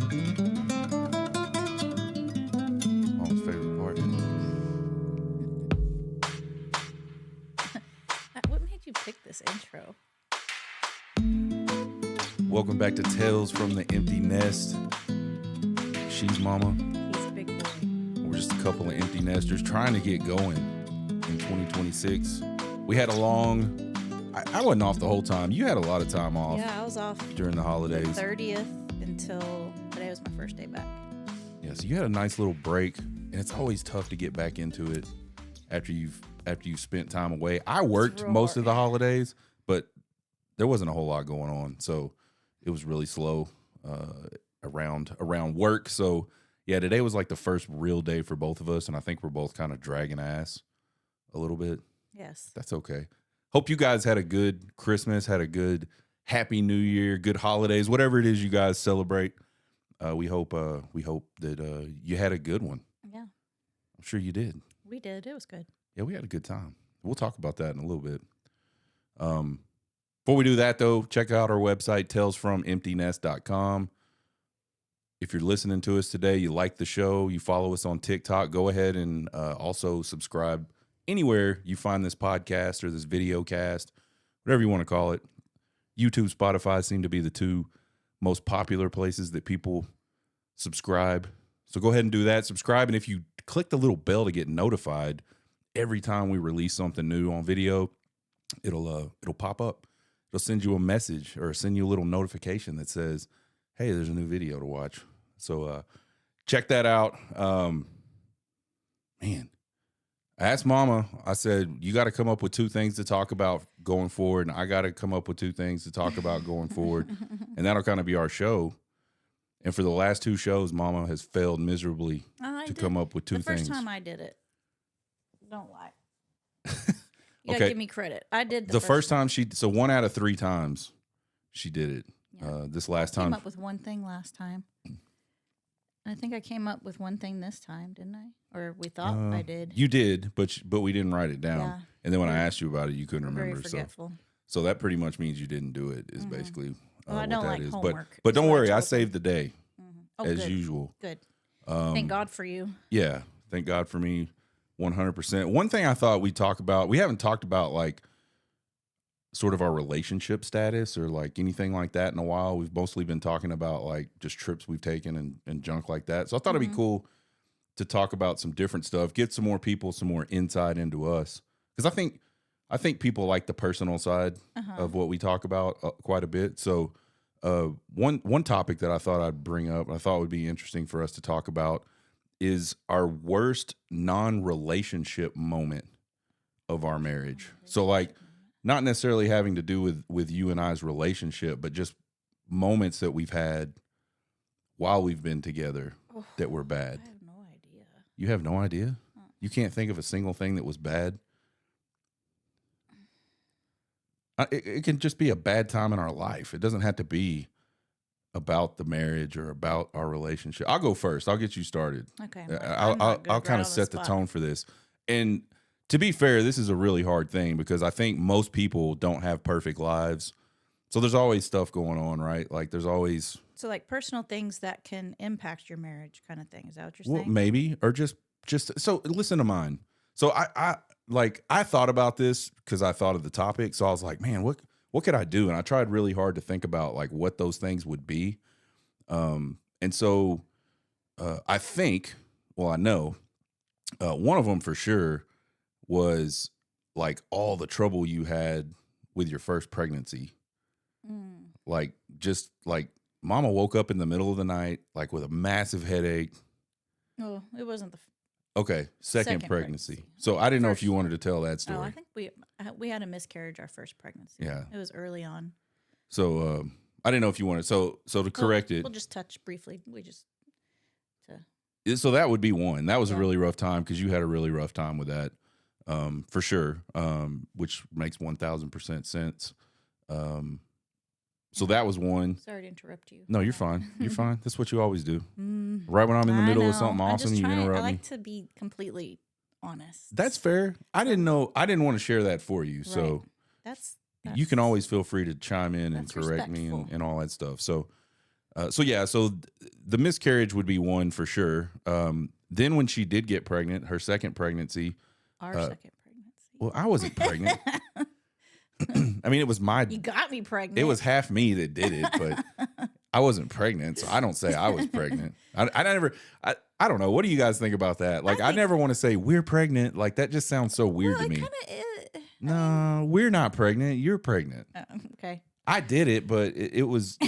Mom's favorite part. What made you pick this intro? Welcome back to Tales from the Empty Nest. She's Mama. He's a big boy. We're just a couple of empty nesters trying to get going in 2026. We had a long... I wasn't off the whole time. You had a lot of time off. Yeah, I was off during the holidays. The 30th until today was my first day back. Yeah, so you had a nice little break, and it's always tough to get back into it after you've spent time away. I worked most of the holidays, but there wasn't a whole lot going on, so it was really slow around work. So yeah, today was like the first real day for both of us, and I think we're both kind of dragging ass a little bit. Yes, that's okay. Hope you guys had a good Christmas, had a good Happy New Year, good holidays, whatever it is you guys celebrate. We hope that you had a good one. Yeah, I'm sure you did. We did. It was good. Yeah, we had a good time. We'll talk about that in a little bit. Before we do that, though, check out our website, talesfromemptynest.com. If you're listening to us today, you like the show, you follow us on TikTok, go ahead and also subscribe anywhere you find this podcast or this video cast, whatever you want to call it. YouTube, Spotify seem to be the two most popular places that people subscribe. So go ahead and do that. Subscribe. And if you click the little bell to get notified every time we release something new on video, it'll pop up. It'll send you a message or send you a little notification that says, hey, there's a new video to watch. So check that out. Man, I asked Mama, I said, you got to come up with 2 things to talk about going forward, and I got to come up with 2 things to talk about going forward, and that'll kind of be our show. And for the last 2 shows, Mama has failed miserably to come up with 2 things. The first time I did it. Don't lie. You got to give me credit. I did the first time so 1 out of 3 times she did it. Yeah. This last time. I came up with one thing last time. I think I came up with one thing this time, didn't I? Or we thought I did. You did, but we didn't write it down. Yeah. And then when I asked you about it, you couldn't remember. Very forgetful. So that pretty much means you didn't do it. Is basically I don't like is. homework. But don't worry, I saved the day as good. usual. Good. Thank God for you. Yeah, thank God for me, 100%. One thing I thought we'd talk about. We haven't talked about like sort of our relationship status or like anything like that in a while. We've mostly been talking about like just trips we've taken and junk like that. So I thought it'd be cool to talk about some different stuff, get some more people, some more insight into us. Because I think people like the personal side of what we talk about quite a bit. So one topic that I thought I'd bring up, and I thought would be interesting for us to talk about, is our worst non-relationship moment of our marriage. So like, not necessarily having to do with you and I's relationship, but just moments that we've had while we've been together that were bad. I have no idea. You have no idea? You can't think of a single thing that was bad? It can just be a bad time in our life. It doesn't have to be about the marriage or about our relationship. I'll go first. I'll get you started. Okay. I'll kind of set the tone for this. And to be fair, this is a really hard thing because I think most people don't have perfect lives. So there's always stuff going on, right? Like there's always... So like personal things that can impact your marriage kind of thing. Is that what you're saying? Well, maybe. Or just so listen to mine. So I thought about this because I thought of the topic. So I was like, man, what could I do? And I tried really hard to think about like what those things would be. And so I think, well, I know one of them for sure was like all the trouble you had with your first pregnancy. Like just like Mama woke up in the middle of the night, like with a massive headache. Oh, it wasn't the okay, second pregnancy. So I didn't know if you wanted to tell that story. Oh, I think we had a miscarriage our first pregnancy. Yeah. It was early on. So I didn't know if you wanted so to correct it. We'll just touch briefly. So that would be one. That was a really rough time because you had a really rough time with that. For sure, which makes 1,000% sense. So that was one. Sorry to interrupt you. No, you're fine. You're fine. That's what you always do. Right when I'm in the middle of something awesome, you interrupt me. I like to be completely honest. That's fair. I didn't know. I didn't want to share that for you. So that's you can always feel free to chime in and correct me and all that stuff. So, so the miscarriage would be one for sure. Then when she did get pregnant, her second pregnancy. Our second pregnancy. Well, I wasn't pregnant. I mean, it was my. You got me pregnant. It was half me that did it, but I wasn't pregnant, so I don't say I was pregnant. I don't know. What do you guys think about that? Like, I never want to say we're pregnant. Like, that just sounds so weird to me. No, we're not pregnant. You're pregnant. Okay. I did it, but it was.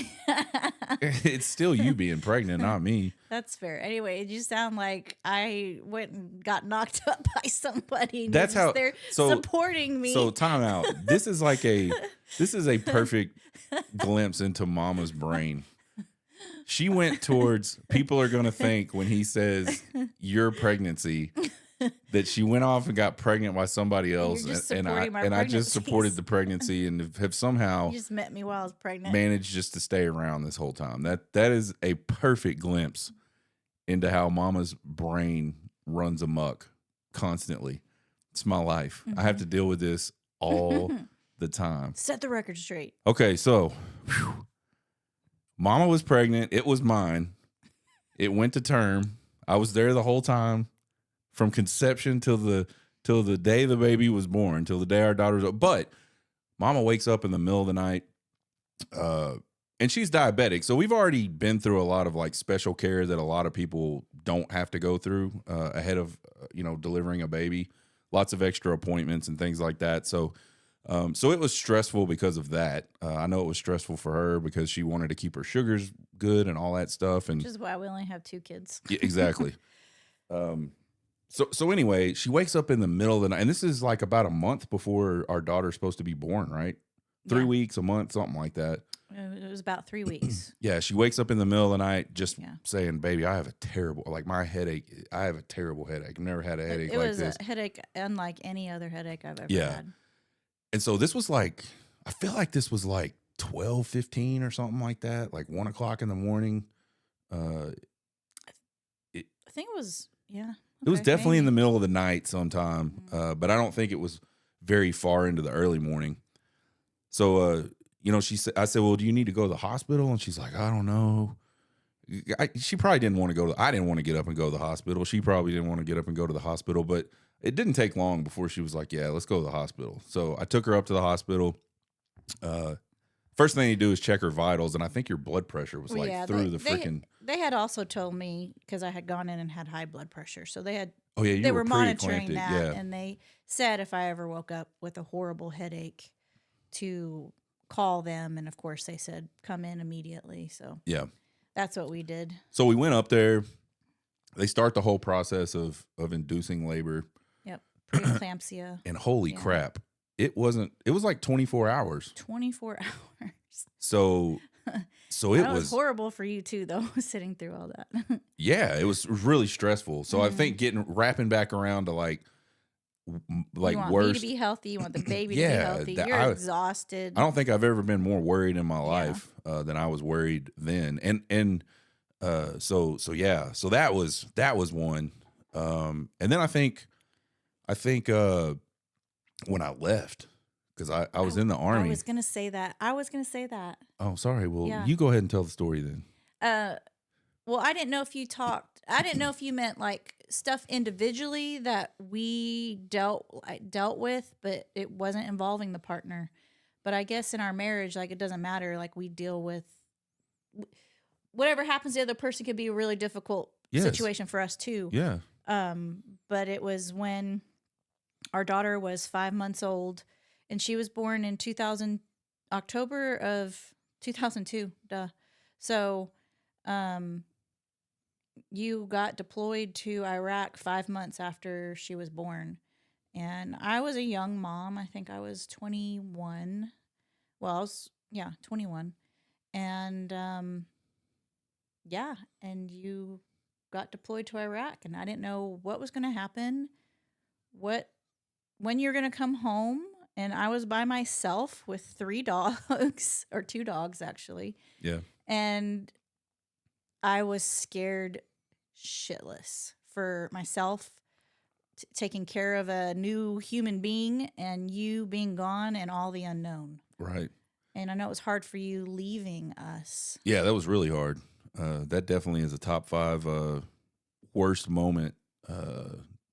It's still you being pregnant, not me. That's fair. Anyway, it just sound like I went and got knocked up by somebody. And That's how they're supporting me. So time out. This is a perfect glimpse into Mama's brain. She went towards people are going to think when he says your pregnancy that she went off and got pregnant by somebody else, and I just supported the pregnancy and have somehow you just met me while I was pregnant. Managed just to stay around this whole time. That is a perfect glimpse into how Mama's brain runs amok constantly. It's my life. I have to deal with this all the time. Set the record straight. Okay, so Mama was pregnant. It was mine. It went to term. I was there the whole time. From conception till the day the baby was born, till the day our daughter was. But Mama wakes up in the middle of the night, and she's diabetic, so we've already been through a lot of like special care that a lot of people don't have to go through ahead of delivering a baby. Lots of extra appointments and things like that. So it was stressful because of that. I know it was stressful for her because she wanted to keep her sugars good and all that stuff. And which is why we only have 2 kids. Yeah, exactly. So anyway, she wakes up in the middle of the night, and this is like about a month before our daughter's supposed to be born, right? 3 weeks, a month, something like that. It was about 3 weeks. Yeah, she wakes up in the middle of the night just saying, baby, I have a terrible headache. I've never had a headache like this. It was a headache unlike any other headache I've ever had. And so this was like, I feel like this was like 12:15 or something like that, like 1 o'clock in the morning. I think it was, yeah. It was definitely in the middle of the night sometime, but I don't think it was very far into the early morning. So, I said, well, do you need to go to the hospital? And she's like, I don't know. She probably didn't want to go I didn't want to get up and go to the hospital. She probably didn't want to get up and go to the hospital, but it didn't take long before she was like, yeah, let's go to the hospital. So I took her up to the hospital. First thing you do is check her vitals, and I think your blood pressure was freaking. They had also told me, because I had gone in and had high blood pressure, so they had. Oh yeah, they were monitoring that, and they said if I ever woke up with a horrible headache, to call them, and of course they said come in immediately. So yeah, that's what we did. So we went up there. They start the whole process of inducing labor. Yep, preeclampsia. And holy crap. It was like 24 hours. 24 hours. So it was horrible for you too, though, sitting through all that. Yeah, it was really stressful. So I think wrapping back around to like you want worse. Me to be healthy. You want the baby to be healthy. You're exhausted. I don't think I've ever been more worried in my life than I was worried then. So that was one. And then I think when I left, because I was in the Army. I was going to say that. Oh, sorry. Well, you go ahead and tell the story then. Well, I didn't know if you talked. I didn't know if you meant like stuff individually that we dealt with, but it wasn't involving the partner. But I guess in our marriage, like, it doesn't matter. Like, we deal with whatever happens to the other person could be a really difficult situation for us too. Yeah. But it was when our daughter was 5 months old, and she was born in October of 2002. Duh. So, you got deployed to Iraq 5 months after she was born. And I was a young mom. I think I was 21. Well, I was, 21. And, and you got deployed to Iraq, and I didn't know what was going to happen, when you're going to come home. And I was by myself with 3 dogs, or 2 dogs, actually. Yeah. And I was scared shitless for myself, taking care of a new human being, and you being gone and all the unknown. Right. And I know it was hard for you leaving us. Yeah, that was really hard. That definitely is a top 5 worst moment.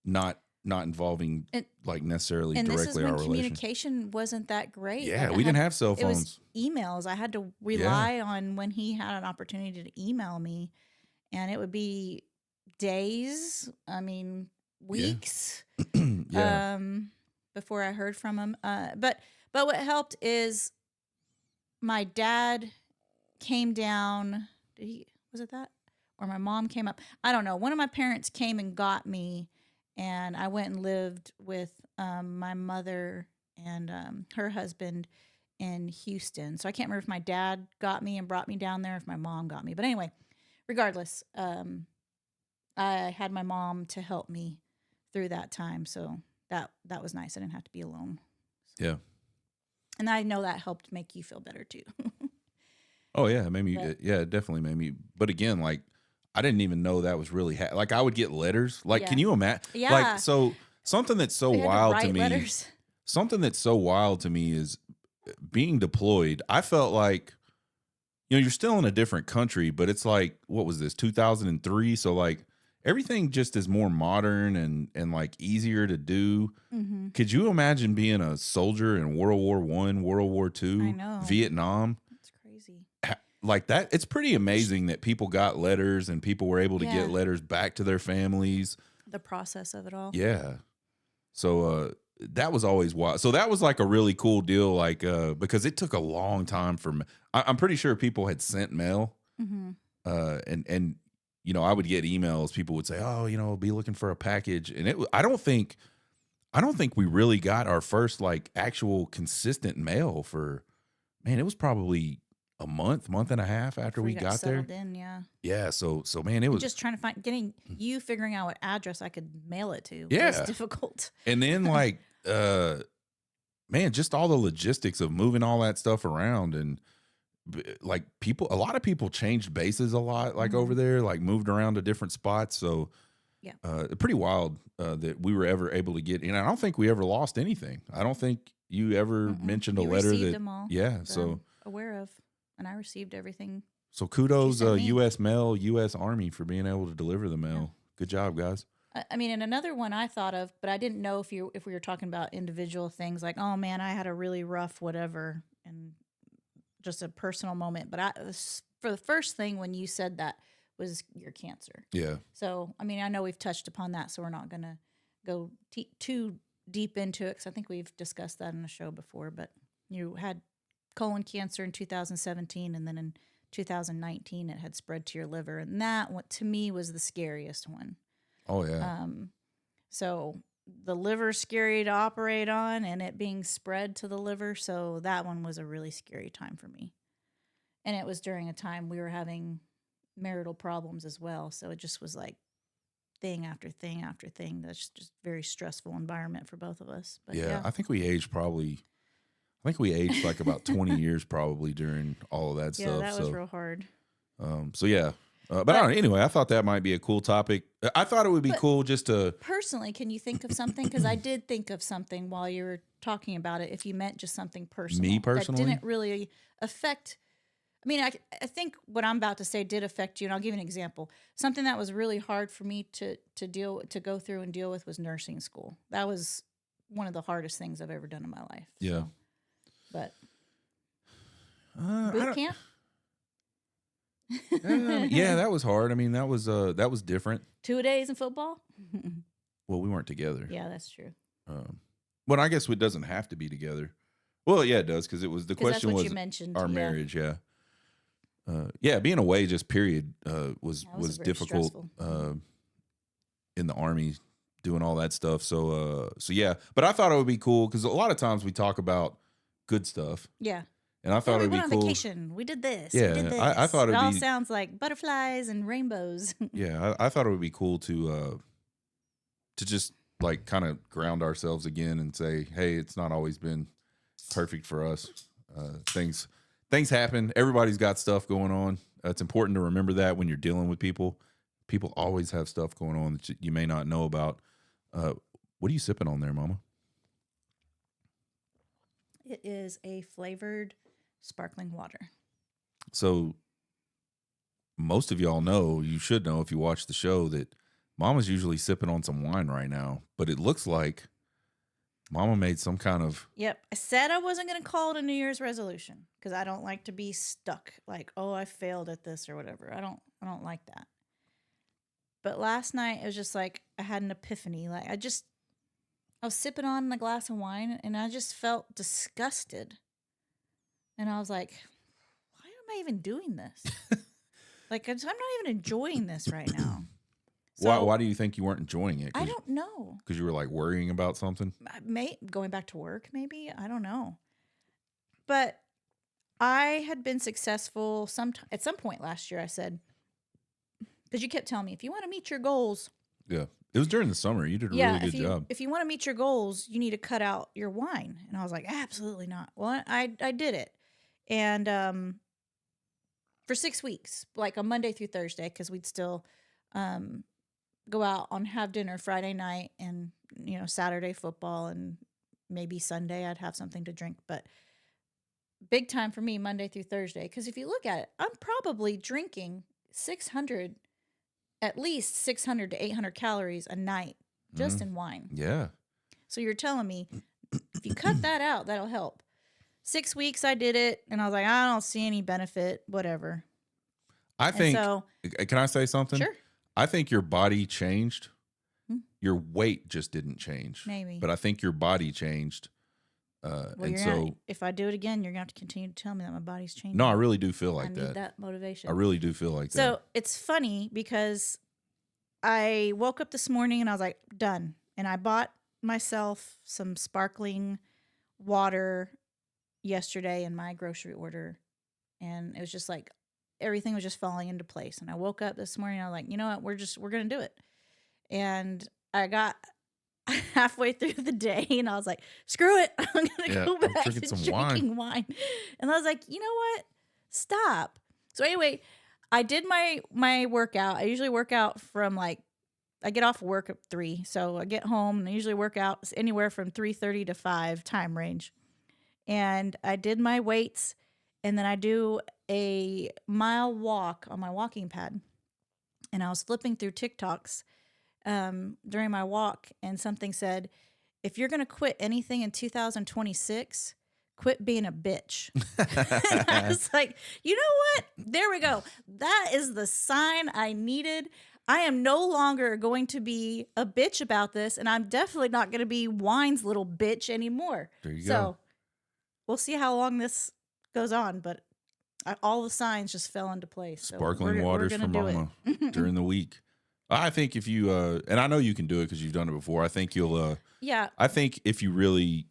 Not involving And like necessarily and this is directly when our relation. communication wasn't that great. Yeah, Like we didn't have cell it was phones. emails. I had to Yeah, rely on when he had an opportunity to email me, and it would be days. I mean, yeah, weeks yeah. um, before I heard from him. But what helped is my dad came down. Did he? Was it that? Or my mom came up? I don't know. One of my parents came and got me, and I went and lived with my mother and her husband in Houston. So I can't remember if my dad got me and brought me down there, if my mom got me. But anyway, regardless, I had my mom to help me through that time. So that was nice. I didn't have to be alone. Yeah. And I know that helped make you feel better too. Oh yeah, it made me. But Yeah, it definitely made me. But again, like I didn't even know that was really like I would get letters. Like, can yeah. you imagine? Like, Yeah. so something that's so We had to wild to write me. letters. Something that's so wild to me is being deployed. I felt like you're still in a different country, but it's like what was this 2003? So like everything just is more modern and like easier to do. Mm-hmm. Could you imagine being a soldier in World War One, World War I Two, know. Vietnam? That's crazy. Like that, it's pretty amazing that people got letters and people were able to get Yeah. letters back to their families. The process of it all. Yeah. So that was always wild. So that was like a really cool deal, like because it took a long time for me. I'm pretty sure people had sent mail, Mm-hmm. and I would get emails. People would say, "Oh, be looking for a package," and I don't think we really got our first like actual consistent mail for, man, it was probably a month and a half after Before we you got got there. settled in, yeah. Yeah, so man, it And was just trying to figuring out what address I could mail it to was yeah. difficult. And then like man, just all the logistics of moving all that stuff around and like a lot of people changed bases a lot like over Mm-hmm. there, like moved around to different spots. So Yeah. pretty wild that we were ever able to get. And I don't think we ever lost anything. I don't think you ever Mm-mm. mentioned a You letter received that, them all yeah. that I'm aware of. And I received everything So that you kudos, sent me. U.S. Mail, U.S. Army for being able to deliver the Yeah. mail. Good job, guys. I mean, and another one I thought of, but I didn't know if we were talking about individual things like, oh man, I had a really rough whatever, and just a personal moment. But for the first thing when you said that was your cancer. Yeah. So I mean, I know we've touched upon that, so we're not gonna go too deep into it because I think we've discussed that in the show before. But you had colon cancer in 2017, and then in 2019 it had spread to your liver, and that one, to me, was the scariest one. Oh yeah. So the liver's scary to operate on, and it being spread to the liver. So that one was a really scary time for me. And it was during a time we were having marital problems as well. So it just was like thing after thing after thing. That's just very stressful environment for both of us. But Yeah. yeah. I think we aged like about 20 years probably during all of that Yeah, stuff. that was real hard. So yeah. But I don't know, anyway, I thought that might be a cool topic. I thought it would be But cool just to. personally, can you think of something? Because I did think of something while you were talking about it. If you meant just something personal that Personally? didn't really affect. I mean, I think what I'm about to say did affect you, and I'll give you an example. Something that was really hard for me to go through and deal with was nursing school. That was one of the hardest things I've ever done in my life. Yeah. So, but I boot don't, camp. yeah, that was hard. I mean, that was different. 2 days in football. Well, we weren't together. Yeah, that's true. But I guess it doesn't have to be together. Well, yeah, it does because it was the 'Cause that's question what was you mentioned. our Yeah. marriage. Yeah. Yeah, being away just period was That was very difficult stressful. in the Army doing all that stuff. So yeah, but I thought it would be cool because a lot of times we talk about good stuff, Yeah. and I Yeah, thought we it would went be on cool. vacation. We did this. Yeah, We did this. I thought it it'd all be sounds like butterflies and rainbows. yeah, I thought it would be cool to just like kind of ground ourselves again and say, hey, it's not always been perfect for us. Things happen. Everybody's got stuff going on. It's important to remember that when you're dealing with people. People always have stuff going on that you may not know about. What are you sipping on there, Mama? It is a flavored sparkling water. So most of y'all know, you should know if you watch the show, that Mama's usually sipping on some wine right now. But it looks like Mama made some kind of. Yep. I said I wasn't going to call it a New Year's resolution because I don't like to be stuck like, oh, I failed at this or whatever. I don't like that. But last night it was just like I had an epiphany. Like I was sipping on a glass of wine and I just felt disgusted. And I was like, why am I even doing this? Like, I'm not even enjoying this right now. So, Why do you think you weren't enjoying it? I don't know. Because you were like worrying about something? Going back to work, maybe? I don't know. But I had been successful at some point last year. I said, because you kept telling me, if you want to meet your goals. Yeah. It was during the summer. You did a really good job. If you want to meet your goals, you need to cut out your wine. And I was like, absolutely not. Well, I did it. And for 6 weeks, like on Monday through Thursday, because we'd still go out and have dinner Friday night and, Saturday football, and maybe Sunday I'd have something to drink. But big time for me, Monday through Thursday. Because if you look at it, I'm probably drinking at least 600 to 800 calories a night just in wine. Yeah. So you're telling me if you cut that out, that'll help. 6 weeks I did it, and I was like, I don't see any benefit, whatever. I think, can I say something? Sure. I think your body changed. Your weight just didn't change. Maybe. But I think your body changed. If I do it again, you're going to have to continue to tell me that my body's changing. No, I really do feel like that. I need that motivation. I really do feel like that. So it's funny because I woke up this morning and I was like, done. And I bought myself some sparkling water yesterday in my grocery order. And it was just like, everything was just falling into place. And I woke up this morning and I was like, you know what? We're going to do it. And I got halfway through the day and I was like, screw it. I'm going to go back to drinking wine. And I was like, you know what? Stop. So anyway, I did my workout. I usually work out from I get off work at 3. So I get home and I usually work out anywhere from 3:30 to 5 time range. And I did my weights and then I do a mile walk on my walking pad. And I was flipping through TikToks during my walk, and something said, if you're going to quit anything in 2026, quit being a bitch. And I was like, you know what? There we go. That is the sign I needed. I am no longer going to be a bitch about this, and I'm definitely not going to be wine's little bitch anymore. There you go. So we'll see how long this goes on, but all the signs just fell into place. Sparkling waters for Mama during the week. I think if you, and I know you can do it because you've done it before. I think you'll, I think if you really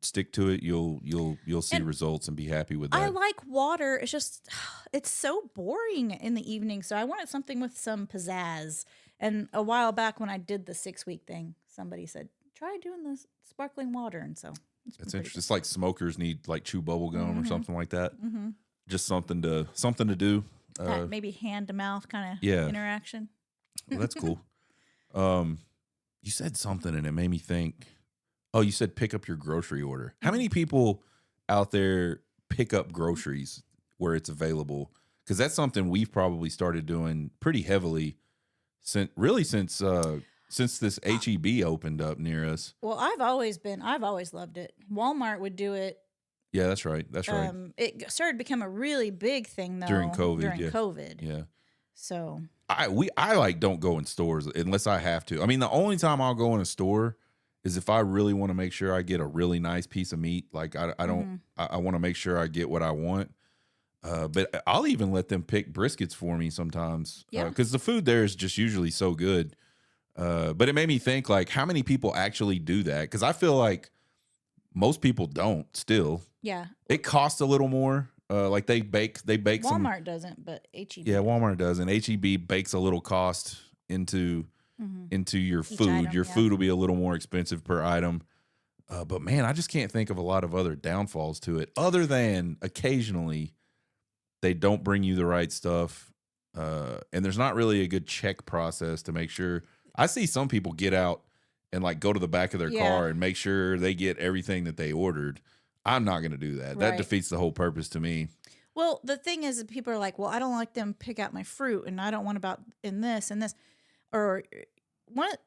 stick to it, you'll see results and be happy with that. I like water. It's just, it's so boring in the evening. So I wanted something with some pizzazz. And a while back when I did the 6-week thing, somebody said, try doing the sparkling water. And so it's interesting. It's like smokers need like chew bubble gum or something like that. Just something to do. Maybe hand to mouth kind of interaction. Well, that's cool. You said something and it made me think. Oh, you said pick up your grocery order. How many people out there pick up groceries where it's available? Because that's something we've probably started doing pretty heavily since this HEB opened up near us. Well, I've always loved it. Walmart would do it. Yeah, that's right. That's right. It started to become a really big thing though during COVID. Yeah. So I don't go in stores unless I have to. I mean, the only time I'll go in a store is if I really want to make sure I get a really nice piece of meat. Like I want to make sure I get what I want. But I'll even let them pick briskets for me sometimes. Because the food there is just usually so good. But it made me think, like, how many people actually do that? Because I feel like most people don't still. Yeah. It costs a little more. Like they bake Walmart doesn't, but HEB. Yeah, Walmart does. And HEB bakes a little cost into your food. Item, your food will be a little more expensive per item. But man, I just can't think of a lot of other downfalls to it other than occasionally they don't bring you the right stuff. And there's not really a good check process to make sure. I see some people get out and like go to the back of their car and make sure they get everything that they ordered. I'm not going to do that. That defeats the whole purpose to me. Well, the thing is that people are like, well, I don't like them pick out my fruit and I don't want about in this and this. Or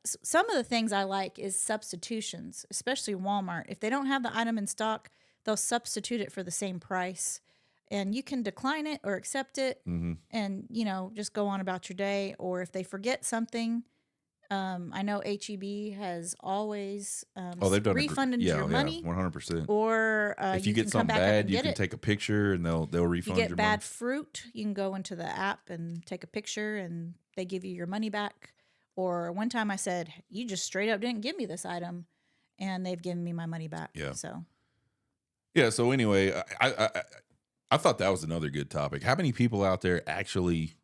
some of the things I like is substitutions, especially Walmart. If they don't have the item in stock, they'll substitute it for the same price. And you can decline it or accept it and, just go on about your day. Or if they forget something, I know HEB has always they've done refunded your money. 100%. Or if you get can something come back up bad, and you get can it. take a picture and they'll refund You get your bad money. fruit, you can go into the app and take a picture and they give you your money back. Or one time I said, you just straight up didn't give me this item, and they've given me my money back. Yeah. So anyway, I thought that was another good topic. How many people out there actually,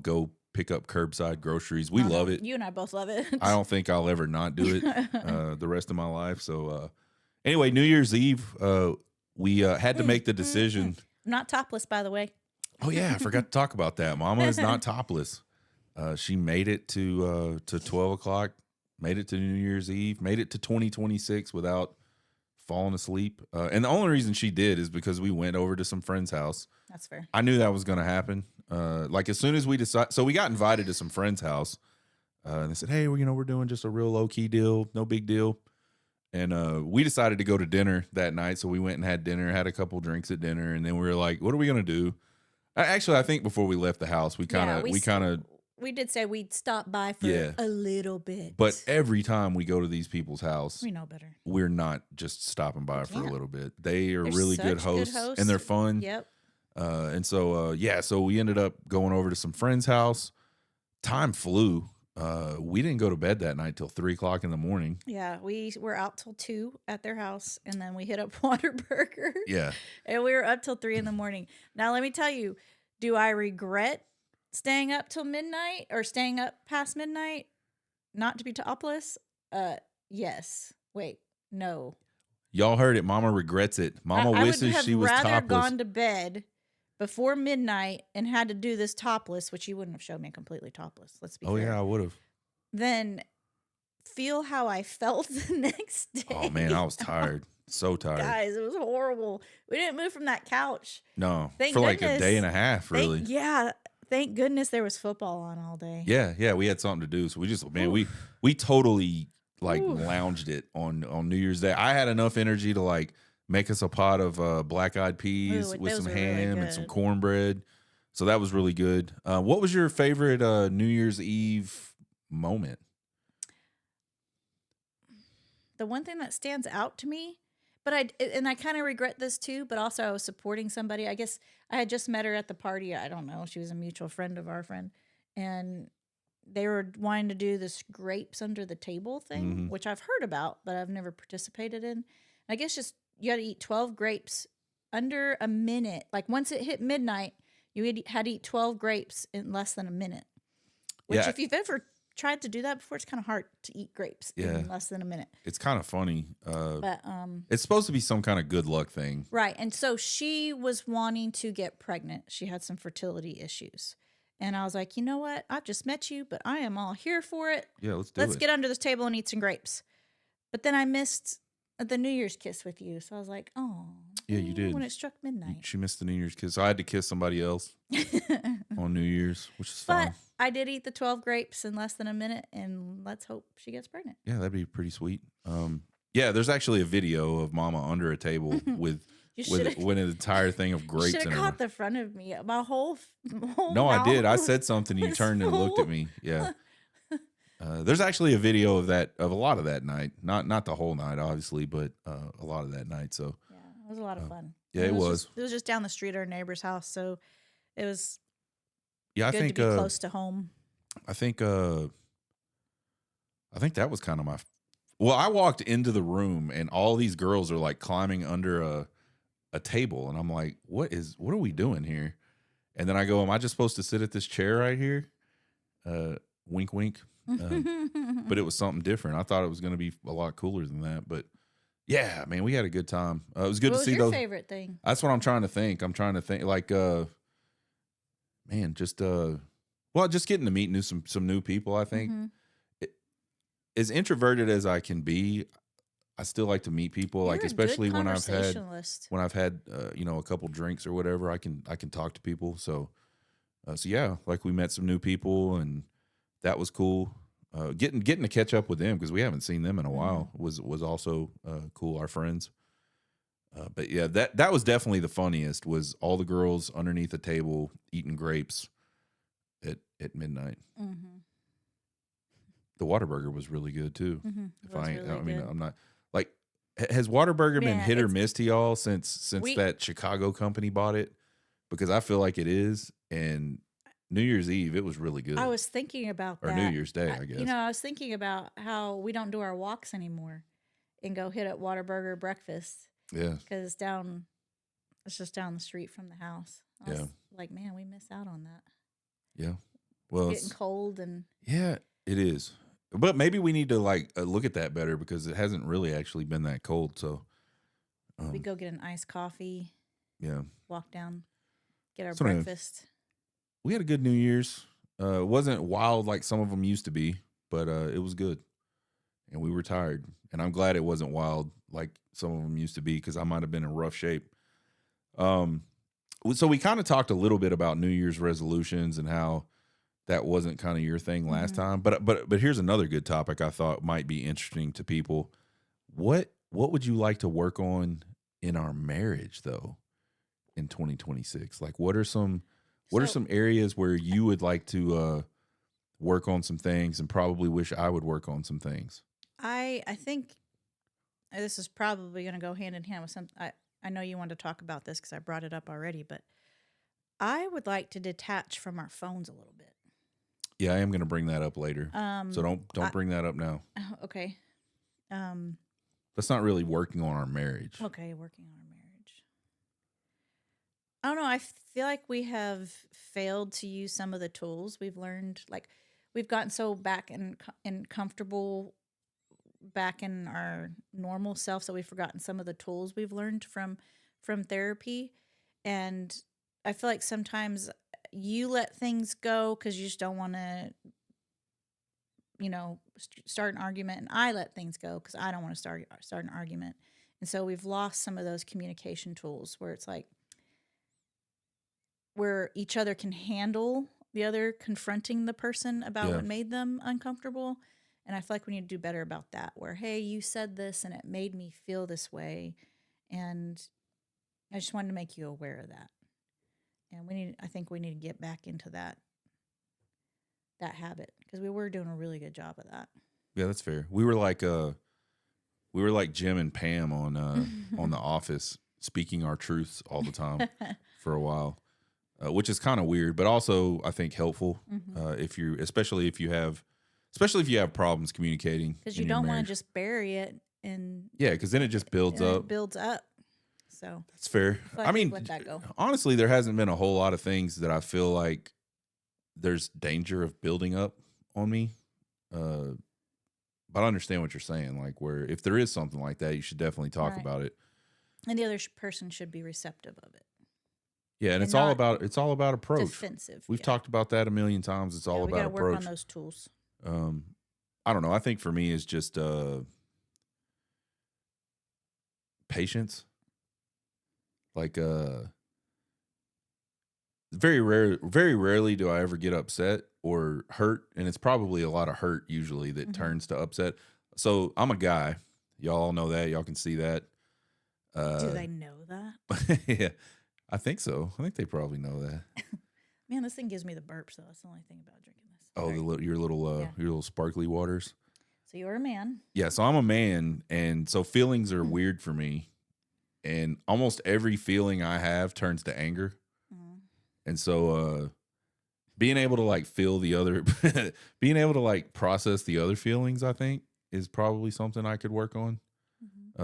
go pick up curbside groceries? We love it. You and I both love it. I don't think I'll ever not do it the rest of my life. So anyway, New Year's Eve, we had to make the decision. I'm not topless, by the way. Oh yeah, I forgot to talk about that. Mama is not topless. She made it to 12 o'clock, made it to New Year's Eve, made it to 2026 without falling asleep. And the only reason she did is because we went over to some friend's house. That's fair. I knew that was going to happen. Like as soon as we decided, so we got invited to some friend's house, and they said, "Hey, we're doing just a real low key deal, no big deal." And we decided to go to dinner that night, so we went and had dinner, had a couple drinks at dinner, and then we were like, "What are we going to do?" Actually, I think before we left the house, we did say we'd stop by for a little bit. But every time we go to these people's house, we know better. We're not just stopping by for a little bit. They're really good hosts, and they're fun. Yep. And so so we ended up going over to some friend's house. Time flew. We didn't go to bed that night till 3 o'clock in the morning. Yeah, we were out till 2 at their house, and then we hit up Waterburger. Yeah. And we were up till 3 in the morning. Now, let me tell you, do I regret staying up till midnight or staying up past midnight not to be topless? Yes. Wait, no. Y'all heard it. Mama regrets it. Mama wishes she was topless. I would have rather gone to bed before midnight and had to do this topless, which you wouldn't have showed me completely topless. Let's be fair. Yeah, I would have. Then feel how I felt the next day. Oh man, I was tired. So tired. Guys, it was horrible. We didn't move from that couch. No, for like a day and a half, really. Thank goodness there was football on all day. Yeah, we had something to do. So we just, man, we totally lounged it on New Year's Day. I had enough energy to like make us a pot of black-eyed peas with some ham and some cornbread. So that was really good. What was your favorite New Year's Eve moment? The one thing that stands out to me, but I kind of regret this too, but also I was supporting somebody. I guess I had just met her at the party. I don't know. She was a mutual friend of our friend. And they were wanting to do this grapes under the table thing, which I've heard about, but I've never participated in. I guess just you got to eat 12 grapes under a minute. Like once it hit midnight, you had to eat 12 grapes in less than a minute. Which if you've ever tried to do that before, it's kind of hard to eat grapes in less than a minute. It's kind of funny. But it's supposed to be some kind of good luck thing. Right. And so she was wanting to get pregnant. She had some fertility issues. And I was like, you know what? I've just met you, but I am all here for it. Yeah, let's get under this table and eat some grapes. But then I missed the New Year's kiss with you. So I was like, oh. Yeah, you did. When it struck midnight. She missed the New Year's kiss. I had to kiss somebody else on New Year's, which is fun. But I did eat the 12 grapes in less than a minute, and let's hope she gets pregnant. Yeah, that'd be pretty sweet. There's actually a video of Mama under a table with an entire thing of grapes. You should have caught the front of me. My whole No, I did. I said something. You turned and looked at me. Yeah. There's actually a video of a lot of that night. Not the whole night, obviously, but a lot of that night. So yeah, it was a lot of fun. Yeah, it was. It was just down the street at our neighbor's house, so it was. Yeah, I think to be close to home. I think that was kind of my. Well, I walked into the room and all these girls are like climbing under a table, and I'm like, what are we doing here? And then I go, am I just supposed to sit at this chair right here? Wink, wink. But it was something different. I thought it was going to be a lot cooler than that. But yeah, man, we had a good time. It was good to see those. What was your favorite thing? That's what I'm trying to think. I'm trying to think like, man, just getting to meet some new people. I think as introverted as I can be, I still like to meet people, You're like a good especially conversationalist. when I've had you know, a couple drinks or whatever, I can talk to people. So so yeah, like we met some new people and that was cool. Getting to catch up with them because we haven't seen them in a Mm-hmm. while was also cool. Our friends, but yeah, that was definitely the funniest. Was all the girls underneath the table eating grapes at midnight. Mm-hmm. The Whataburger was really good too. Mm-hmm. If It was I really mean, good. I'm not like has Whataburger been Yeah, hit or it's miss to y'all since we that Chicago company bought it? Because I feel like it is. And New Year's Eve, it was really I good, was thinking about or New that. Year's Day, I guess. I was thinking about how we don't do our walks anymore and go hit up Whataburger breakfast Yeah, because it's just down the street from the house. I yeah, was like, man, we miss out on that. yeah. It's Well, getting cold, and yeah, it is. But maybe we need to like look at that better because it hasn't really actually been that cold. So, we um, go get an iced coffee, yeah. walk down, get our So anyway, breakfast. we had a good New Year's. It wasn't wild like some of them used to be, but it was good. And we were tired. And I'm glad it wasn't wild like some of them used to be because I might have been in rough shape. Um, so we kind of talked a little bit about New Year's resolutions and how that wasn't kind of your thing last Mm-hmm. time. But here's another good topic I thought might be interesting to people. What would you like to work on in our marriage though in 2026? Like what are So some areas where you would like to work on some things and probably wish I would work on some things? I think this is probably going to go hand in hand with some. I know you wanted to talk about this because I brought it up already, but I would like to detach from our phones a little bit. Yeah, I am going to bring that up later. So don't I, bring that up now. okay. Um, That's not really working on our marriage. okay, working on our marriage. I don't know. I feel like we have failed to use some of the tools we've learned. Like we've gotten so back and comfortable back in our normal self, so we've forgotten some of the tools we've learned from therapy. And I feel like sometimes you let things go because you just don't want to, start an argument, and I let things go because I don't want to start an argument. And so we've lost some of those communication tools where it's like where each other can handle the other confronting the person about Yeah. what made them uncomfortable. And I feel like we need to do better about that. Where, hey, you said this and it made me feel this way, and I just wanted to make you aware of that. And I think we need to get back into that habit because we were doing a really good job of that. Yeah, that's fair. We were like Jim and Pam on The Office, speaking our truths all the time for a while, which is kind of weird, but also I think helpful if you, especially if you have problems communicating Because in you your don't want to marriage. just bury it and Yeah, because then it just builds and up. it builds up. So That's fair. so I mean, let that go. honestly, there hasn't been a whole lot of things that I feel like there's danger of building up on me. But I understand what you're saying. Like, where if there is something like that, you should definitely talk Right. about it. And the other person should be receptive of it. Yeah, and And it's all not about approach. defensive. We've Yeah. talked about that a million times. It's all We got about to work on approach. those tools. I don't know. I think for me, it's just patience. Like, very rarely do I ever get upset or hurt, and it's probably a lot of hurt usually that turns to upset. So I'm a guy. Y'all all know that. Y'all can see that. Do they know that? Yeah, I think so. I think they probably know that. Man, this thing gives me the burps, though. That's the only thing about drinking this. Oh, Sorry. your Yeah. little sparkly waters. So you're a man. Yeah, so I'm a man, and so feelings are weird for me, and almost every feeling I have turns to anger. And so being able to like feel the other being able to like process the other feelings, I think, is probably something I could work on.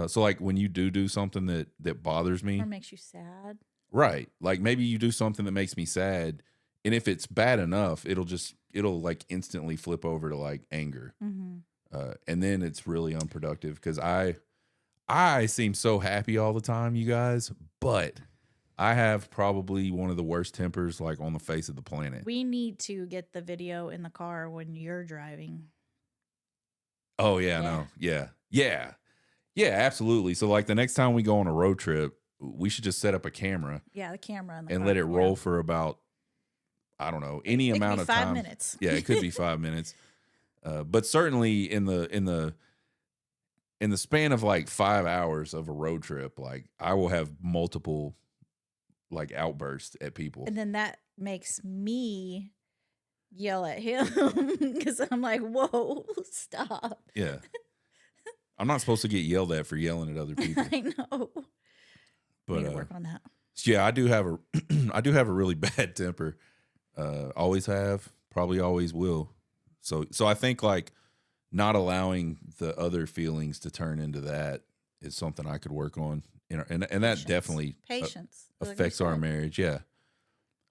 So like when you do something that bothers me, Or makes you sad. right? Like maybe you do something that makes me sad, and if it's bad enough, it'll like instantly flip over to like anger. And then it's really unproductive because I seem so happy all the time, you guys, but I have probably one of the worst tempers like on the face of the planet. We need to get the video in the car when you're driving. Oh yeah, Yeah. no, yeah, yeah, Yeah, absolutely. So like the next time we go on a road trip, we should just set up a camera Yeah, the camera in the and car. let it Yeah. roll for about, I don't know, any It could amount be of 5 time. minutes. Yeah, it could be 5 minutes. But certainly in the span of like 5 hours of a road trip, like I will have multiple like outbursts at people. And then that makes me yell at him because I'm like, whoa, stop. Yeah. I'm not supposed to get yelled at for yelling at other people. I know. But Need to work on that. yeah, I do have a I do have a really bad temper. Always have, probably always will. So I think like not allowing the other feelings to turn into that is something I could work on. And that Patience. definitely Patience affects our marriage. Yeah.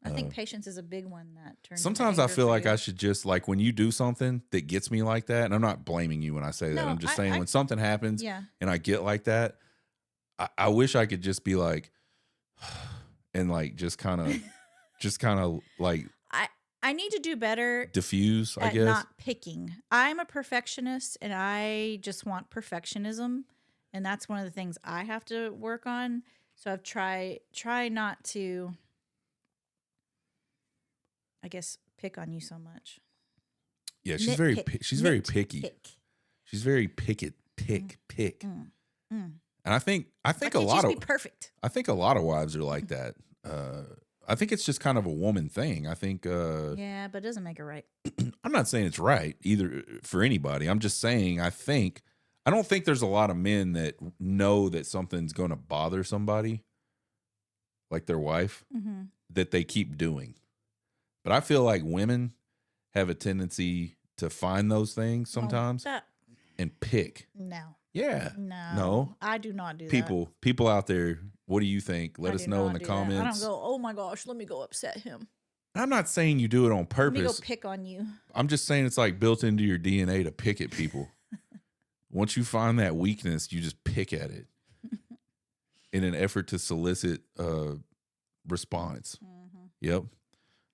I think patience is a big one that turns. Sometimes I feel like I should just like when you do something that gets me like that, and I'm not blaming you when I say that. No, I'm just saying when something happens Yeah. and I get like that, I wish I could just be like, and like just kind of like I need to do better diffuse, I at guess. not picking. I'm a perfectionist and I just want perfectionism, and that's one of the things I have to work on. So I've try not to, I guess, pick on you so much. Yeah, she's very Nitpick. she's very picky. Nitpick. She's very pick. Mm. And I think Why a can't lot you just of be perfect. I think a lot of wives are like that. I think it's just kind of a woman thing. I think Yeah, but it doesn't make it right. I'm not saying it's right either for anybody. I'm just saying I don't think there's a lot of men that know that something's going to bother somebody, like their wife, Mm-hmm. that they keep doing. But I feel like women have a tendency to find those things sometimes and pick. No. Yeah. No. I do not do that. People out there, what do you think? Let us know in the comments. I don't go, oh my gosh, let me go upset him. I'm not saying you do it on purpose. Let me go pick on you. I'm just saying it's like built into your DNA to pick at people. Once you find that weakness, you just pick at it in an effort to solicit response. Mm-hmm. Yep.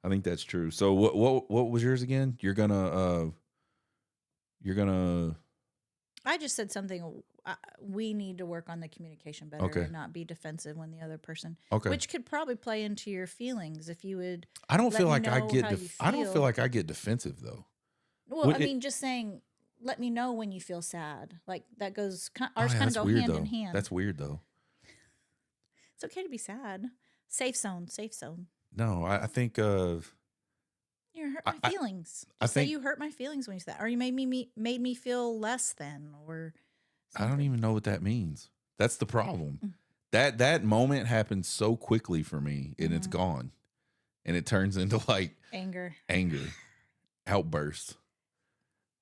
I think that's true. So what was yours again? You're gonna I just said something. We need to work on the communication better Okay. and not be defensive when the other person, okay. which could probably play into your feelings if you would. I don't let feel me like I know get how you I don't feel. feel like I get defensive though. Well, Would I it- mean, just saying, let me know when you feel sad. Like that goes. Ours Oh, yeah, kind of that's go weird, hand though. in hand. That's weird though. It's okay to be sad. Safe zone. Safe zone. No, I think You hurt my feelings. I Just say think- you hurt my feelings when you said that, or you made me feel less than, or I don't even know what that means. That's the problem. Mm. That moment happens so quickly for me and it's Mhm. gone. And it turns into like anger. outbursts.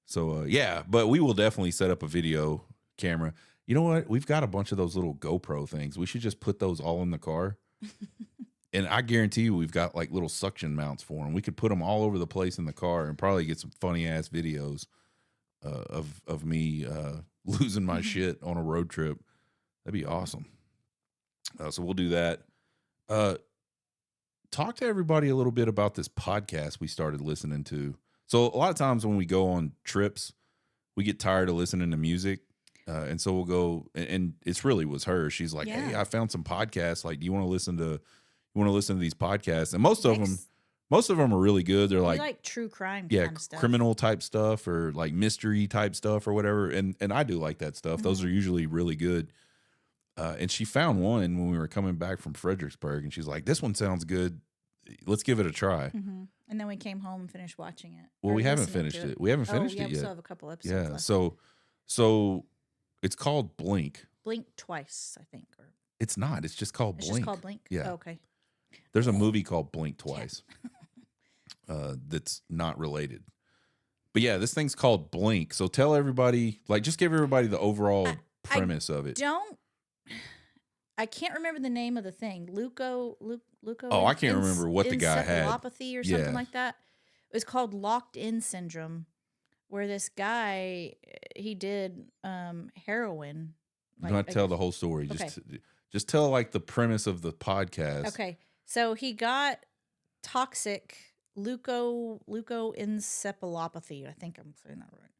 So yeah, but we will definitely set up a video camera. You know what? We've got a bunch of those little GoPro things. We should just put those all in the car. And I guarantee you we've got like little suction mounts for them. We could put them all over the place in the car and probably get some funny ass videos of me losing my shit on a road trip. That'd be awesome. So we'll do that. Talk to everybody a little bit about this podcast we started listening to. So a lot of times when we go on trips, we get tired of listening to music. And so we'll go, and it's really was her. She's like, Yeah. hey, I found some podcasts. Like, do you want to listen to these podcasts? And most of them are really good. They're We like like true crime yeah, kind of stuff. criminal type stuff or like mystery type stuff or whatever. And I do like that stuff. Those Mhm. are usually really good. And she found one when we were coming back from Fredericksburg, and she's like, this one sounds good. Let's give it a try. Mhm. And then we came home and finished watching it. Well, or we haven't listening finished to it. We haven't Oh, finished yeah, it we yet. still have a couple episodes Yeah. left. So it's called Blink. Blink twice, I think. Or It's not. It's just called it's Blink. just called Blink? Yeah. Oh, okay. There's a movie called Blink Twice. That's not related. But yeah, this thing's called Blink. So tell everybody, like, just give everybody the overall premise of it. I can't remember the name of the thing. Luco. Oh, I can't remember what the guy had. Encephalopathy or something Yeah. like that. It was called locked in syndrome, where this guy he did heroin. You don't have to tell the whole story. Okay. Just tell like the premise of the podcast. Okay, so he got toxic leukoencephalopathy. I think I'm saying that right.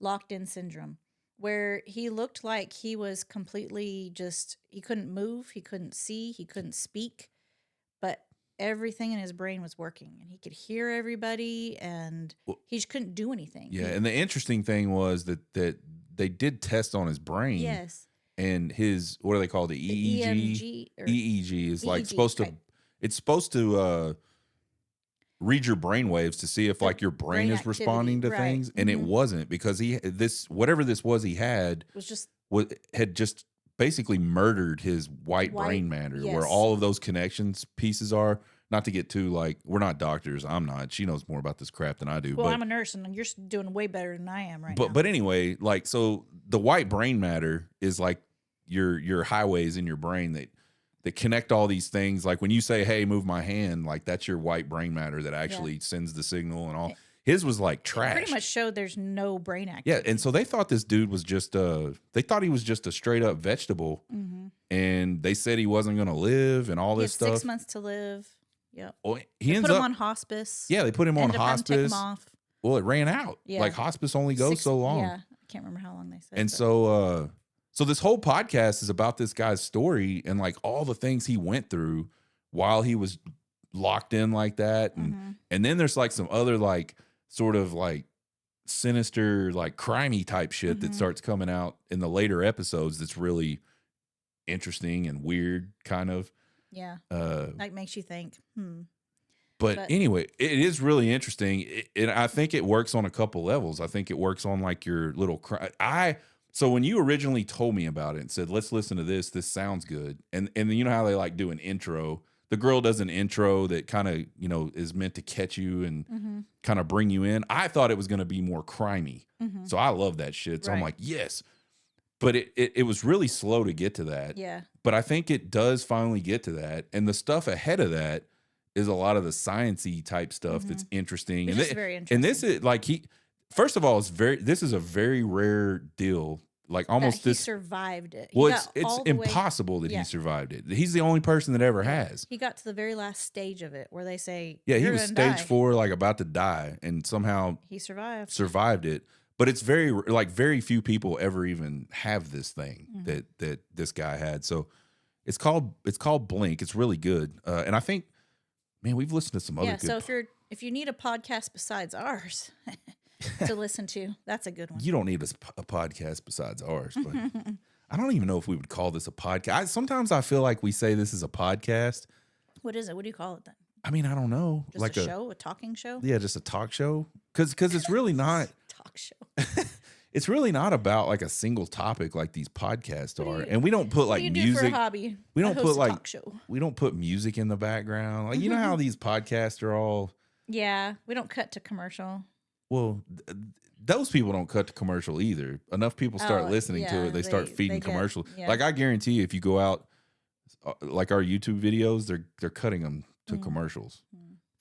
Locked in syndrome, where he looked like he was completely he couldn't move, he couldn't see, he couldn't speak, but everything in his brain was working and he could hear everybody and Well, he just couldn't do anything. Yeah, and the interesting thing was that they did test on his brain. Yes. And his, what do they call it? The EEG? EMG or EEG is like EEG, supposed to, right. it's supposed to read your brain waves to see if The like your brain brain is activity, responding to right. things. And it wasn't, because whatever this was he had had just basically murdered his white brain matter, where yes. all of those connections pieces are. Not to get too like, we're not doctors. I'm not. She knows more about this crap than I do. Well, but I'm a nurse and you're doing way better than I am now. But anyway, like, so the white brain matter is like your highways in your brain that connect all these things. Like when you say, "Hey, move my hand," like that's your white brain matter that actually sends the signal and all. His was like trash. Pretty much showed there's no brain activity. Yeah, and so they thought this dude was just they thought he was just a straight up vegetable, and they said he wasn't going to live and all this stuff. 6 months to live. Yep. Well, They put him on hospice. Yeah, they put him on hospice. Take him off. Well, it ran out. Yeah. Like hospice only goes so long. Yeah, I can't remember how long they said. And so this whole podcast is about this guy's story and like all the things he went through while he was locked in like that. And then there's like some other like sort of like sinister, like crimey type shit that starts coming out in the later episodes that's really interesting and weird kind of. Yeah. Like makes you think, But anyway, it is really interesting. And I think it works on a couple levels. I think it works on like your little so when you originally told me about it and said, let's listen to this sounds good. And you know how they like do an intro. The girl does an intro that kind of, you know, is meant to catch you and kind of bring you in. I thought it was going to be more crimey. So I love that shit. So I'm like, yes. But it was really slow to get to that. Yeah. But I think it does finally get to that. And the stuff ahead of that is a lot of the science-y type stuff that's interesting. Which is very interesting. And this is like first of all, this is a very rare deal. Like almost he survived it. Well, it's impossible that he survived it. He's the only person that ever has. He got to the very last stage of it where they say, yeah, he was stage 4, like about to die, and somehow he survived it. But it's very few people ever even have this thing that this guy had. So it's called Blink. It's really good. And I think, man, we've listened to some other good. So if you need a podcast besides ours to listen to, that's a good one. You don't need a podcast besides ours, but I don't even know if we would call this a podcast. Sometimes I feel like we say this is a podcast. What is it? What do you call it then? I mean, I don't know. Just like a show, a talking show? Yeah, just a talk show. Because it's really not talk show. It's really not about like a single topic like these podcasts are. And we don't put like music. For a hobby? We don't put like talk show. We don't put music in the background. Like you know how these podcasts are all. Yeah, we don't cut to commercial. Well, those people don't cut to commercial either. Enough people start listening to it, they start feeding commercials. Like I guarantee you, if you go out, like our YouTube videos, they're cutting them to commercials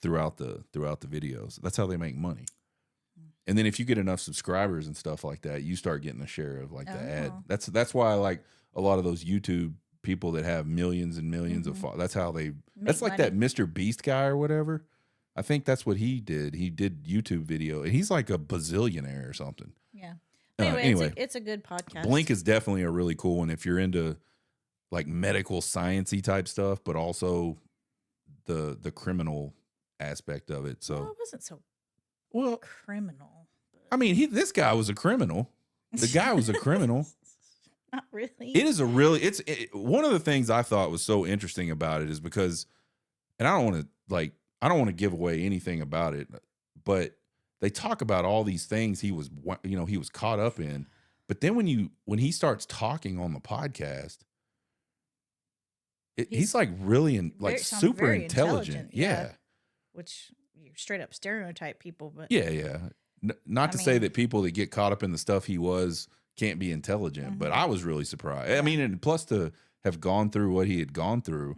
throughout the videos. That's how they make money. And then if you get enough subscribers and stuff like that, you start getting a share of like the ad. That's why I like a lot of those YouTube people that have millions and millions of followers. That's how they. That's like that Mr. Beast guy or whatever. I think that's what he did. He did YouTube video, and he's like a bazillionaire or something. Yeah. Anyway, it's a good podcast. Blink is definitely a really cool one if you're into like medical sciencey type stuff, but also the criminal aspect of it. So it wasn't so criminal. I mean, this guy was a criminal. The guy was a criminal. Not really. It is one of the things I thought was so interesting about it is because, and I don't want to give away anything about it, but they talk about all these things he was caught up in. But then when he starts talking on the podcast, he's like really super very intelligent. Yeah. Which you straight up stereotype people, but yeah. Not to say that people that get caught up in the stuff he was can't be intelligent, but I was really surprised. I mean, and plus to have gone through what he had gone through,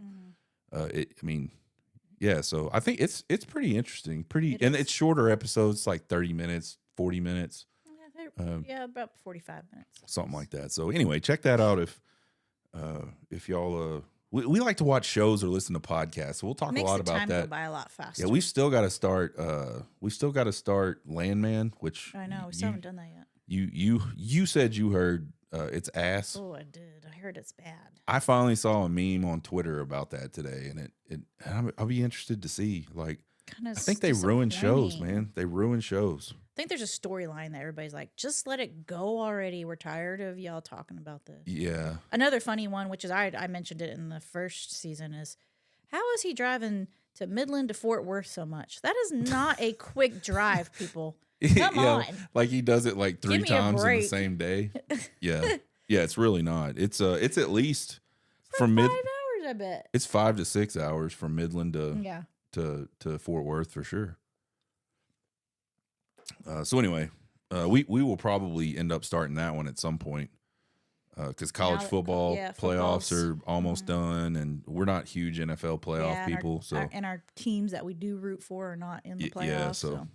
so I think it's pretty interesting. It's shorter episodes, like 30 minutes, 40 minutes. Yeah, about 45 minutes. Something like that. So anyway, check that out if y'all we like to watch shows or listen to podcasts. So we'll talk a lot about that. Makes the time go by a lot faster. Yeah, we've still got to start Landman, which I know we still haven't done that yet. You said you heard it's ass. Oh, I did. I heard it's bad. I finally saw a meme on Twitter about that today, and I'll be interested to see. Like, Kind of I think they ruin shows, disappointing. man. They ruin shows. I think there's a storyline that everybody's like, just let it go already. We're tired of y'all talking about this. Yeah. Another funny one, which is I mentioned it in the first season, is how is he driving to Midland to Fort Worth so much? That is not a quick drive, people. Come on. Like he does it like 3 Give me a times in the break. same day. Yeah. Yeah, it's really not. It's at least For 5 hours, I bet. It's 5 to 6 hours from Midland Yeah. to Fort Worth for sure. So anyway, we will probably end up starting that one at some point because college football playoffs are almost done, and we're not huge NFL playoff people. And our teams that we do root for are not in the playoffs. Yeah. So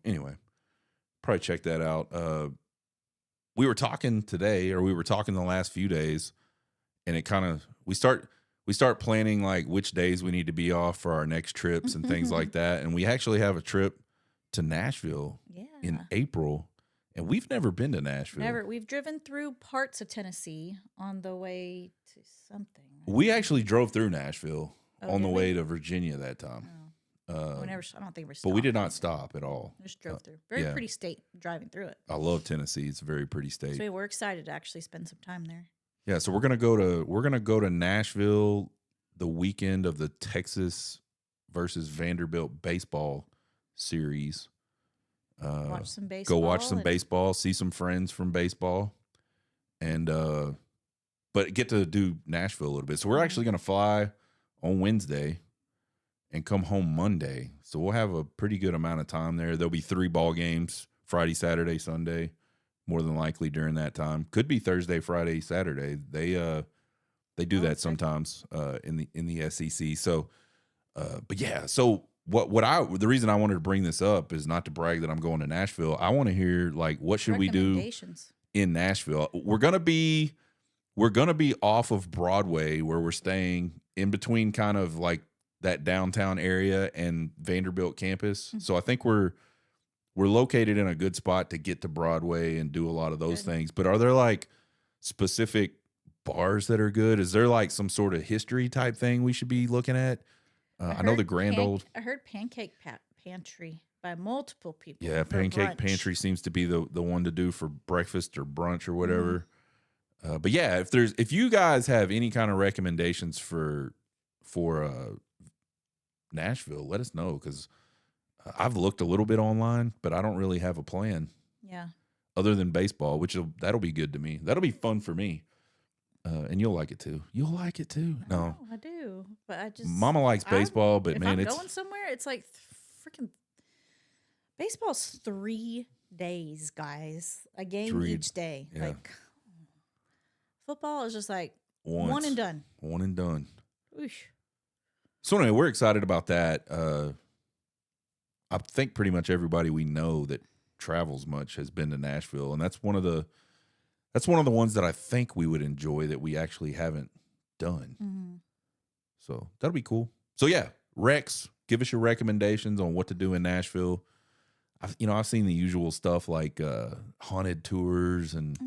anyway, probably check that out. We were talking today, or we were talking the last few days, and it kind of we start planning like which days we need to be off for our next trips and things like that. And we actually have a trip to Nashville in April, and we've never been to Nashville. Never. We've driven through parts of Tennessee on the way to something. We actually drove through Nashville on the did way to Virginia that time. I don't think we stopped. But we did not stop at all. We just drove through. Very pretty state driving through it. I love Tennessee. It's a very pretty state. So we're excited to actually spend some time there. Yeah, so we're gonna go to Nashville the weekend of the Texas versus Vanderbilt baseball series. Watch some baseball. Go watch some baseball, see some friends from baseball, and but get to do Nashville a little bit. So we're actually gonna fly on Wednesday and come home Monday. So we'll have a pretty good amount of time there. There'll be 3 ball games, Friday, Saturday, Sunday, more than likely during that time. Could be Thursday, Friday, Saturday. They do that sometimes in the SEC. So but yeah, so the reason I wanted to bring this up is not to brag that I'm going to Nashville. I want to hear like what should we do in Nashville? We're gonna be off of Broadway where we're staying in between kind of like that downtown area and Vanderbilt campus. So I think we're located in a good spot to get to Broadway and do a lot of those things. But are there like specific bars that are good? Is there like some sort of history type thing we should be looking at? I know the Grand Old. I heard Pancake Pantry by multiple people. Yeah, Pancake Pantry seems to be the one to do for breakfast or brunch or whatever. But yeah, if you guys have any kind of recommendations for Nashville, let us know, because I've looked a little bit online, but I don't really have a plan. Yeah. Other than baseball, that'll be good to me. That'll be fun for me. And you'll like it too. You'll like it too. No, I do, but Mama likes baseball, but man, it's going somewhere. It's like freaking baseball's 3 days, guys. A game each day. Yeah. Like football is just like Once. one and done. One and done. Oosh. So anyway, we're excited about that. I think pretty much everybody we know that travels much has been to Nashville, and that's one of the ones that I think we would enjoy that we actually haven't done. Mm-hmm. So that'll be cool. So yeah, Rex, give us your recommendations on what to do in Nashville. I've seen the usual stuff like haunted tours, and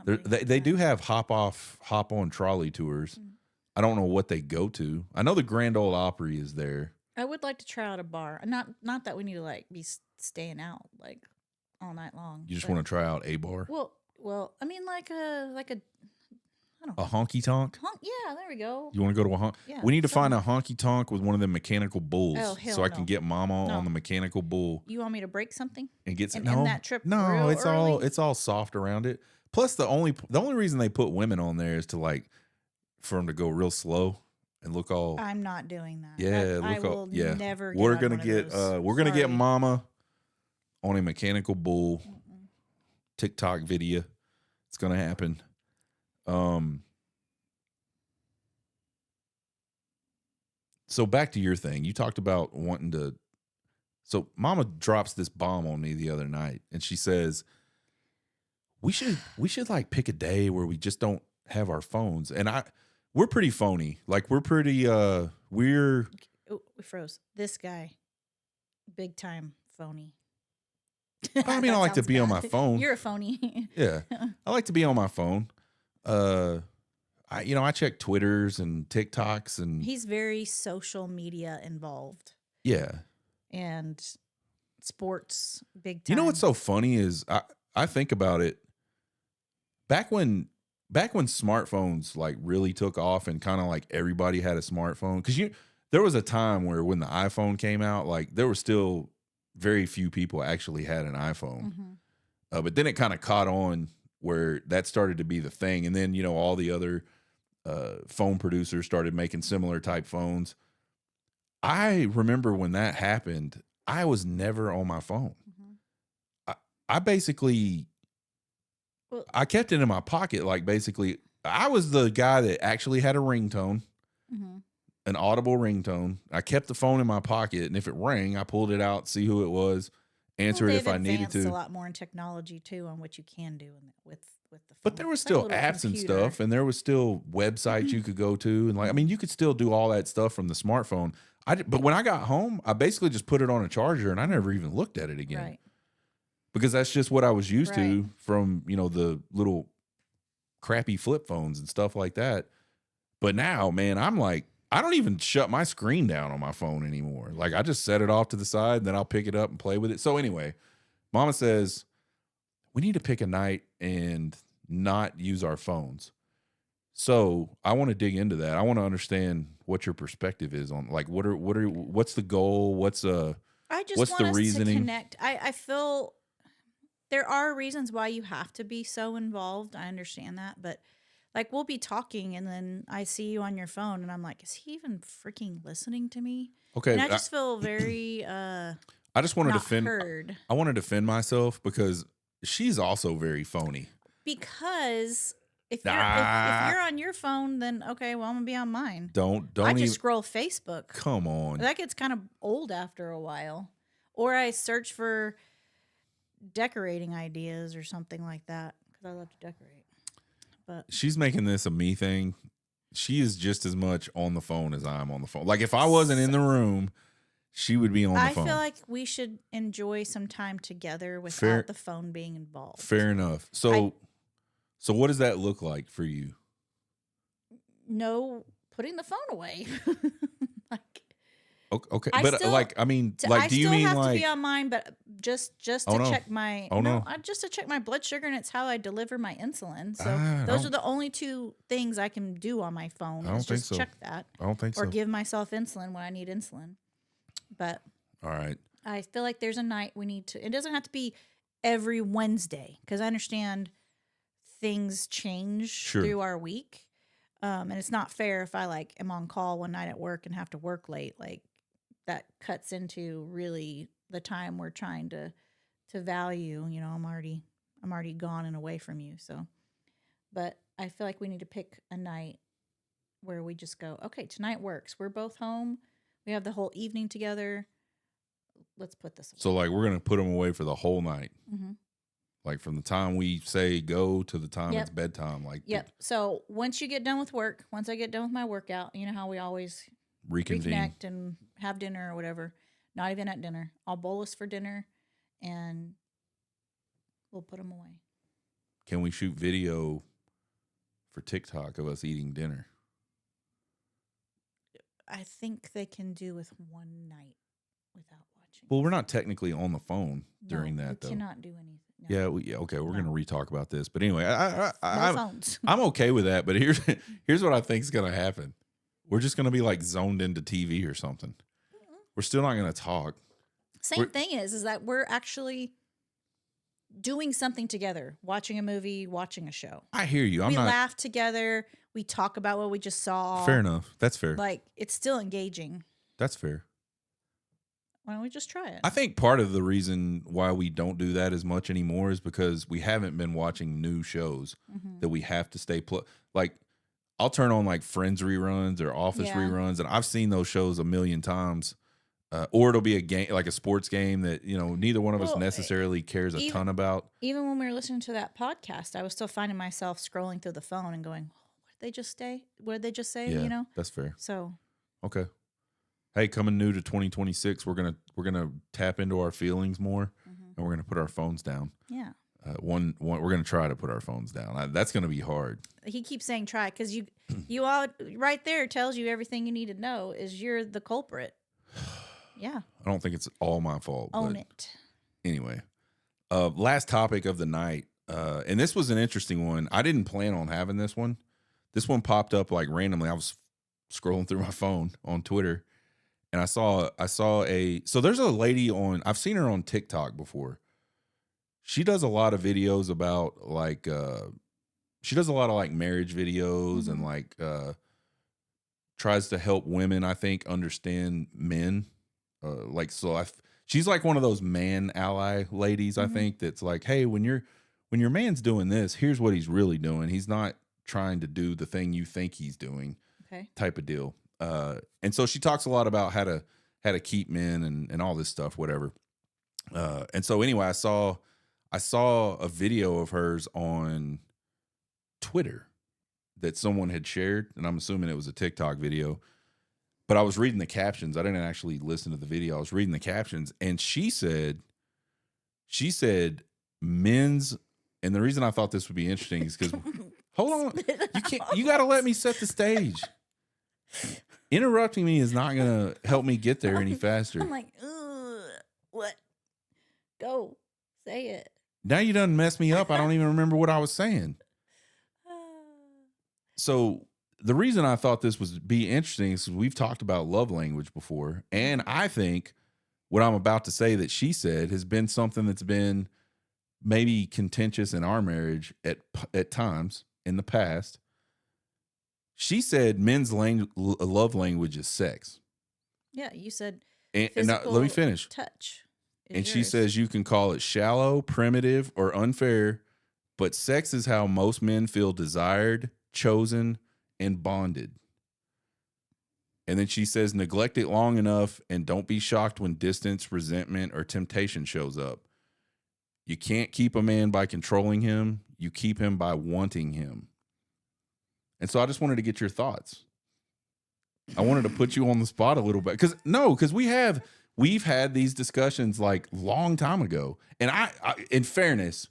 they do have hop on trolley tours. Mm. I don't know what they go to. I know the Grand Ole Opry is there. I would like to try out a bar. Not that we need to like be staying out like all night long. You just want to try out a bar? Well, I mean like a I don't know. A honky tonk? Yeah, there we go. You want to go to a honky? Yeah, we need to find a honky tonk with one of them mechanical bulls, so I can get Mama on the mechanical bull. You want me to break something and get some? End that trip? No, it's all soft around it. Plus, the only reason they put women on there is to like for them to go real slow and look all. I'm not doing that. Yeah, I will never. We're gonna get Mama on a mechanical bull. TikTok video. It's gonna happen. So back to your thing. You talked about wanting to. So Mama drops this bomb on me the other night, and she says, "We should like pick a day where we just don't have our phones." And we're pretty phony. Like we're pretty. Oh, we froze. This guy, big time phony. I mean, I That like to sounds be on bad. my phone. You're a phony. Yeah, I like to be on my phone. I check Twitters and TikToks and He's very social media involved yeah. and sports big You time. know what's so funny is I think about it back when smartphones like really took off and kind of like everybody had a smartphone because there was a time where when the iPhone came out, like there were still very few people actually had an iPhone. But then it kind of caught on where that started to be the thing. And then, all the other phone producers started making similar type phones. I remember when that happened, I was never on my phone. I basically, Well, I kept it in my pocket. Like basically, I was the guy that actually had a ringtone, an audible ringtone. I kept the phone in my pocket, and if it rang, I pulled it out, see who it was, answer it if I needed to. A lot more in technology too on what you can do with the phone. But there was It's like a still little apps and computer. stuff, and there was still websites you could go to, and like I mean, you could still do all that stuff from the smartphone. But when I got home, I basically just put it on a charger, and I never even looked at it again. Right. Because that's just what I was used Right. to from, the little crappy flip phones and stuff like that. But now, man, I'm like, I don't even shut my screen down on my phone anymore. Like I just set it off to the side, and then I'll pick it up and play with it. So anyway, Mama says we need to pick a night and not use our phones. So I want to dig into that. I want to understand what your perspective is on like what's the goal? What's I just what's want the us reasoning? to connect. I feel there are reasons why you have to be so involved. I understand that, but like we'll be talking and then I see you on your phone and I'm like, is he even freaking listening to me? Okay, And I just feel very I just want to not defend. heard. I want to defend myself because she's also very phony. Because if you're Ah. if you're on your phone, then okay, well I'm gonna be on mine. Don't I even just scroll Facebook. come on. That gets kind of old after a while. Or I search for decorating ideas or something like that because I love to decorate. But She's making this a me thing. She is just as much on the phone as I'm on the phone. Like if I wasn't in the room, she would be on the I phone. feel like we should enjoy some time together without Fair- the phone being involved. Fair enough. So what does that look like for you? No, putting the phone away. Like Okay, I but still- like I mean, I like do you still mean have like to be on mine, but just to Oh, no. check my Oh, no. just to check my blood sugar, and it's how I deliver my insulin. So I those don't- are the only two things I can do on my phone. I don't Is think just so. check that I don't think or so. give myself insulin when I need insulin. But All right. I feel like there's a night we need to. It doesn't have to be every Wednesday because I understand things change Sure. through our week, and it's not fair if I like am on call one night at work and have to work late. Like that cuts into really the time we're trying to value. You know, I'm already gone and away from you. So, but I feel like we need to pick a night where we just go, okay, tonight works. We're both home. We have the whole evening together. Let's put this away. So like we're gonna put them away for the whole night. Mm-hmm. Like from the time we say go to the time Yep. it's bedtime. Like Yep. So once you get done with work, once I get done with my workout, you know how we always reconvene. reconnect and have dinner or whatever. Not even at dinner. I'll bolus for dinner, and we'll put them away. Can we shoot video for TikTok of us eating dinner? I think they can do with one night without watching. Well, we're not technically on the phone No, during that we though. cannot do anything. No. Yeah, okay, we're No. gonna re-talk about this. But anyway, No I'm phones. I'm okay with that. But here's what I think is gonna happen. We're just gonna be like zoned into TV or something. We're still not gonna talk. Same thing is that we're actually doing something together, watching a movie, watching a show. I hear you. I'm We not laugh together. We talk about what we just saw. fair enough. That's fair. Like it's still engaging. That's fair. Why don't we just try it? I think part of the reason why we don't do that as much anymore is because we haven't been watching new shows that we have to stay like I'll turn on like Friends reruns or Office Yeah. reruns, and I've seen those shows a million times. Or it'll be a game, like a sports game that neither one of us Well, necessarily cares a ton about. Even when we were listening to that podcast, I was still finding myself scrolling through the phone and going, oh, "What did they just say? What did they just say?" Yeah, You know. that's fair. So Okay. Hey, coming new to 2026, we're gonna tap into our feelings more and we're going to put our phones down. Yeah. One, we're going to try to put our phones down. That's going to be hard. He keeps saying try because you all right there tells you everything you need to know is you're the culprit. Yeah. I don't think it's all my fault. Own it. Anyway, last topic of the night. And this was an interesting one. I didn't plan on having this one. This one popped up like randomly. I was scrolling through my phone on Twitter and I saw so there's a lady I've seen her on TikTok before. She does a lot of videos about like, she does a lot of like marriage videos and like, tries to help women, I think, understand men. She's like one of those man ally ladies, I think, that's like, hey, when your man's doing this, here's what he's really doing. He's not trying to do the thing you think he's doing, type of deal. And so she talks a lot about how to keep men and all this stuff, whatever. And so anyway, I saw a video of hers on Twitter that someone had shared, and I'm assuming it was a TikTok video. But I was reading the captions. I didn't actually listen to the video. I was reading the captions, and she said men's, and the reason I thought this would be interesting is because hold on, you got to let me set the stage. Interrupting me is not going to help me get there any faster. I'm like, ugh, what? Go say it. Now you done mess me up. I don't even remember what I was saying. So the reason I thought this would be interesting is we've talked about love language before. And I think what I'm about to say that she said has been something that's been maybe contentious in our marriage at times in the past. She said men's love language is sex. Yeah, you said and now, let me finish. Touch. And she says you can call it shallow, primitive, or unfair, but sex is how most men feel desired, chosen, and bonded. And then she says neglect it long enough and don't be shocked when distance, resentment, or temptation shows up. You can't keep a man by controlling him. You keep him by wanting him. And so I just wanted to get your thoughts. I wanted to put you on the spot a little bit. Because we've had these discussions like long time ago. And I in fairness,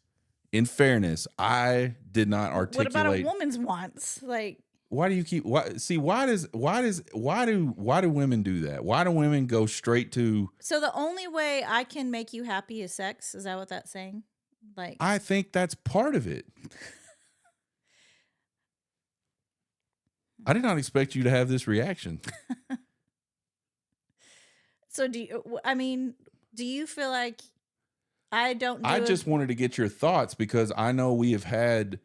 I did not articulate. What about a woman's wants? Like, why do you keep why do women do that? Why do women go straight to? So the only way I can make you happy is sex? Is that what that's saying? Like, I think that's part of it. I did not expect you to have this reaction. So do you feel like I don't do I just wanted to get your thoughts because I know we have had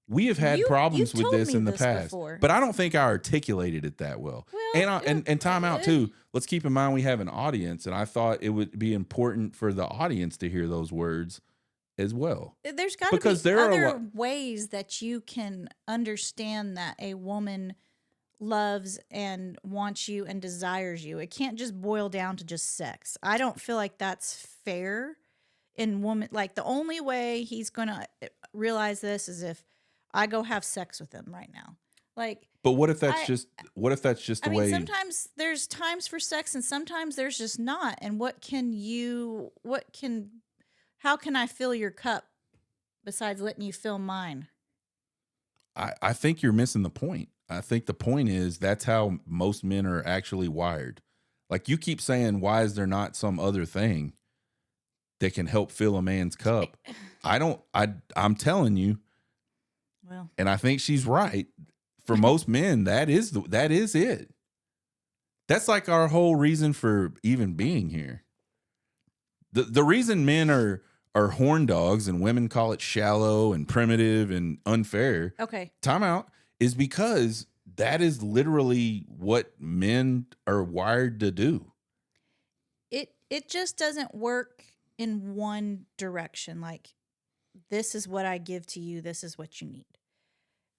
problems with this in the past. Before. But I don't think I articulated it that well. And time out too. Let's keep in mind we have an audience, and I thought it would be important for the audience to hear those words as well. There's got to be other ways that you can understand that a woman loves and wants you and desires you. It can't just boil down to just sex. I don't feel like that's fair in woman. Like, the only way he's going to realize this is if I go have sex with him right now. Like, but what if that's just the way? Sometimes there's times for sex and sometimes there's just not. And how can I fill your cup besides letting you fill mine? I think you're missing the point. I think the point is that's how most men are actually wired. Like, you keep saying, why is there not some other thing that can help fill a man's cup? I'm telling you. Well, and I think she's right. For most men, that is it. That's like our whole reason for even being here. The reason men are horn dogs and women call it shallow and primitive and unfair. Okay. Time out. Is because that is literally what men are wired to do. It just doesn't work in one direction. Like, this is what I give to you. This is what you need.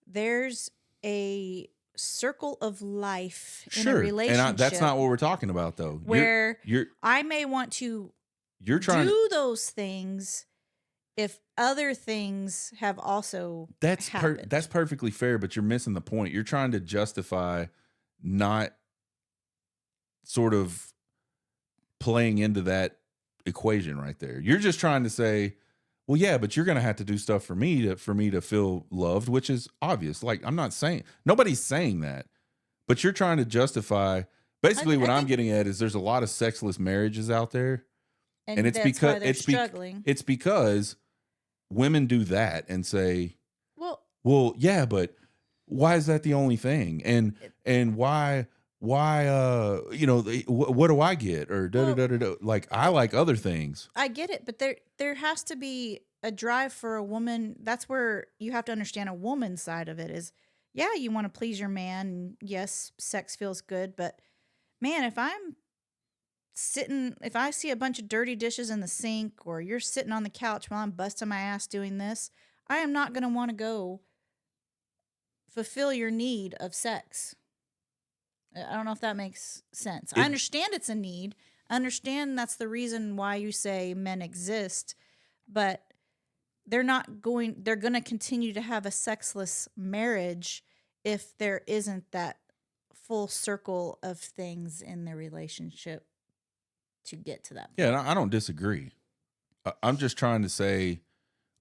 There's a circle of life in a relationship. And that's not what we're talking about, though. Where I may want to do those things if other things have also happened. That's perfectly fair, but you're missing the point. You're trying to justify not sort of playing into that equation right there. You're just trying to say, well, yeah, but you're going to have to do stuff for me to feel loved, which is obvious. Like, I'm not saying, nobody's saying that, but you're trying to justify. Basically, what I'm getting at is there's a lot of sexless marriages out there, and it's that's because why they're struggling. It's because women do that and say, well, yeah, but why is that the only thing? And why you know, what do I get? Or like, I like other things. I get it, but there has to be a drive for a woman. That's where you have to understand a woman's side of it is, yeah, you want to please your man. And yes, sex feels good, but man, if I see a bunch of dirty dishes in the sink, or you're sitting on the couch while I'm busting my ass doing this, I am not going to want to go fulfill your need of sex. I don't know if that makes sense. I understand it's a need. I understand that's the reason why you say men exist, but they're going to continue to have a sexless marriage if there isn't that full circle of things in their relationship to get to that point. Yeah, and I don't disagree. I'm just trying to say,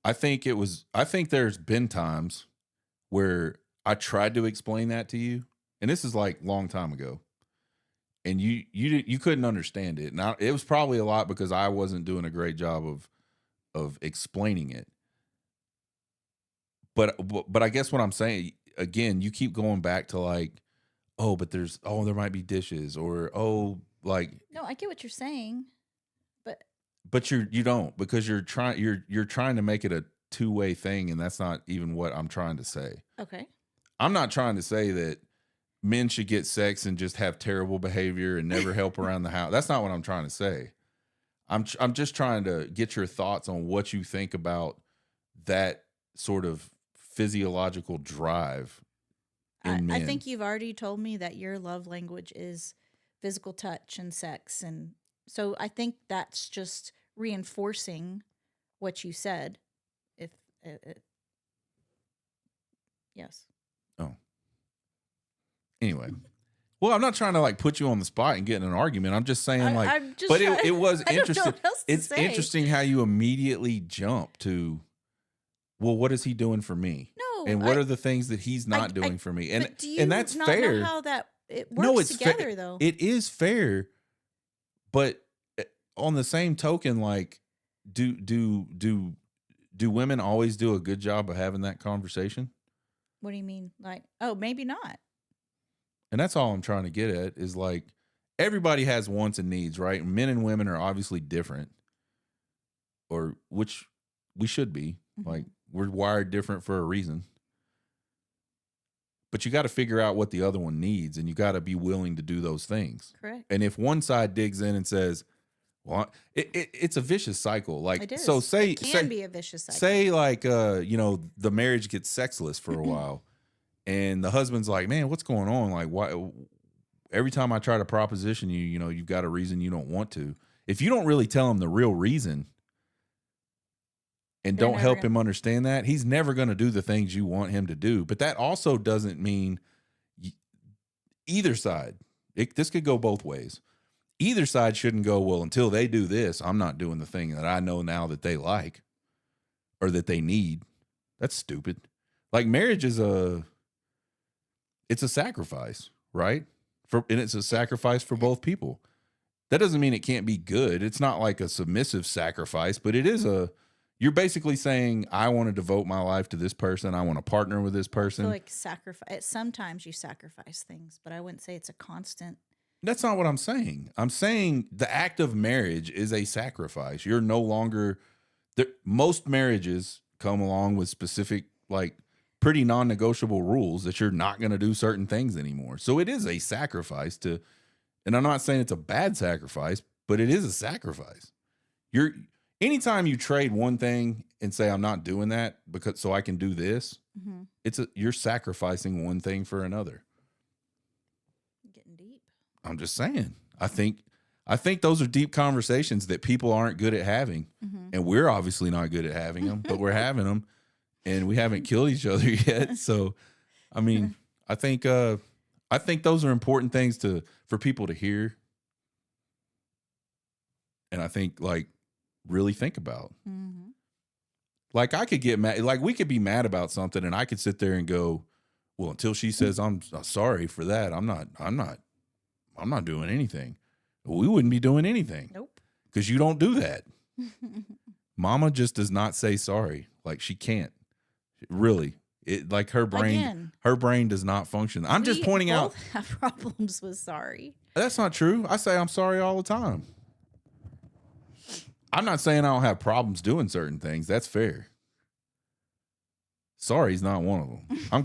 I think there's been times where I tried to explain that to you, and this is like a long time ago, and you couldn't understand it. Now, it was probably a lot because I wasn't doing a great job of explaining it. But I guess what I'm saying, again, you keep going back to like, but there might be dishes, or like. No, I get what you're saying, but you don't, because you're trying to make it a two-way thing, and that's not even what I'm trying to say. Okay. I'm not trying to say that men should get sex and just have terrible behavior and never help around the house. That's not what I'm trying to say. I'm just trying to get your thoughts on what you think about that sort of physiological drive in men. I think you've already told me that your love language is physical touch and sex, and so I think that's just reinforcing what you said. Yes. Oh. Anyway. Well, I'm not trying to like put you on the spot and get in an argument. I'm just saying it was interesting. It's interesting how you immediately jump to, well, what is he doing for me? No. And what are the things that he's not doing for me? And that's not fair. Know how it works together, though. It is fair, but on the same token, like, do women always do a good job of having that conversation? What do you mean? Like, maybe not. And that's all I'm trying to get at is like, everybody has wants and needs, right? Men and women are obviously different, or which we should be. Mm-hmm. Like, we're wired different for a reason. But you got to figure out what the other one needs, and you got to be willing to do those things. Correct. And if one side digs in and says, well, it's a vicious cycle. Like, it is. So it can be a vicious cycle. Say like, the marriage gets sexless for a while, and the husband's like, man, what's going on? Like, why? Every time I try to proposition you, you've got a reason you don't want to. If you don't really tell him the real reason and don't help him understand that, he's never going to do the things you want him to do. But that also doesn't mean either side. This could go both ways. Either side shouldn't go, well, until they do this, I'm not doing the thing that I know now that they like or that they need. That's stupid. Like, marriage is it's a sacrifice, right? And it's a sacrifice for both people. That doesn't mean it can't be good. It's not like a submissive sacrifice, but it is you're basically saying, I want to devote my life to this person. I want to partner with this person. I feel like sacrifice. Sometimes you sacrifice things, but I wouldn't say it's a constant. That's not what I'm saying. I'm saying the act of marriage is a sacrifice. You're no longer most marriages come along with specific, like, pretty non-negotiable rules that you're not going to do certain things anymore. So it is a sacrifice and I'm not saying it's a bad sacrifice, but it is a sacrifice. Anytime you trade one thing and say, I'm not doing that so I can do this, mm-hmm. You're sacrificing one thing for another. Getting deep. I'm just saying. I think those are deep conversations that people aren't good at having, mm-hmm. and we're obviously not good at having them, but we're having them, and we haven't killed each other yet. So, I mean, I think those are important things for people to hear, and I think, like, really think about. Mm-hmm. Like I could get mad, like we could be mad about something and I could sit there and go, well, until she says I'm sorry for that, I'm not doing anything. We wouldn't be doing anything. Nope. Because you don't do that. Mama just does not say sorry. Like she can't. Really. It like her brain does not function. I'm just pointing out. We have problems with sorry. That's not true. I say I'm sorry all the time. I'm not saying I don't have problems doing certain things. That's fair. Sorry's not one of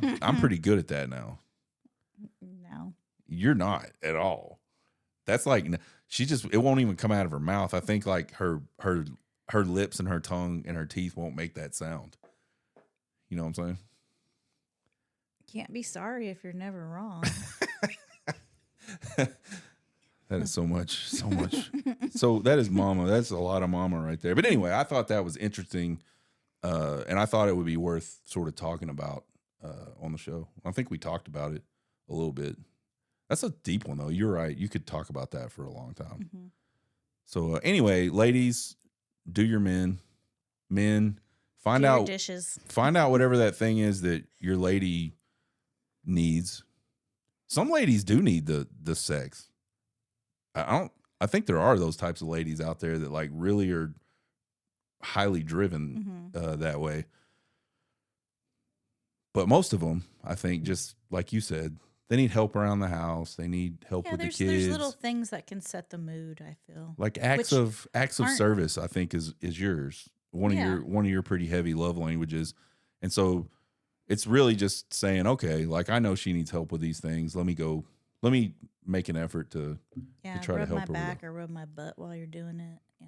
them. I'm pretty good at that now. No. You're not at all. That's like it won't even come out of her mouth. I think like her lips and her tongue and her teeth won't make that sound. You know what I'm saying? Can't be sorry if you're never wrong. That is so much. So that is mama. That's a lot of mama right there. But anyway, I thought that was interesting. And I thought it would be worth sort of talking about on the show. I think we talked about it a little bit. That's a deep one, though. You're right. You could talk about that for a long time. Mm-hmm. So anyway, ladies, do your men. Men, find out dishes. Find out whatever that thing is that your lady needs. Some ladies do need the sex. I think there are those types of ladies out there that like really are highly driven that way. But most of them, I think, just like you said, they need help around the house. They need help with the kids. There's little things that can set the mood, I feel. Like acts of service, I think is yours. One of your pretty heavy love languages. And so it's really just saying, okay, like I know she needs help with these things. Let me make an effort to try to help her. Rub my back or rub my butt while you're doing it. Yeah.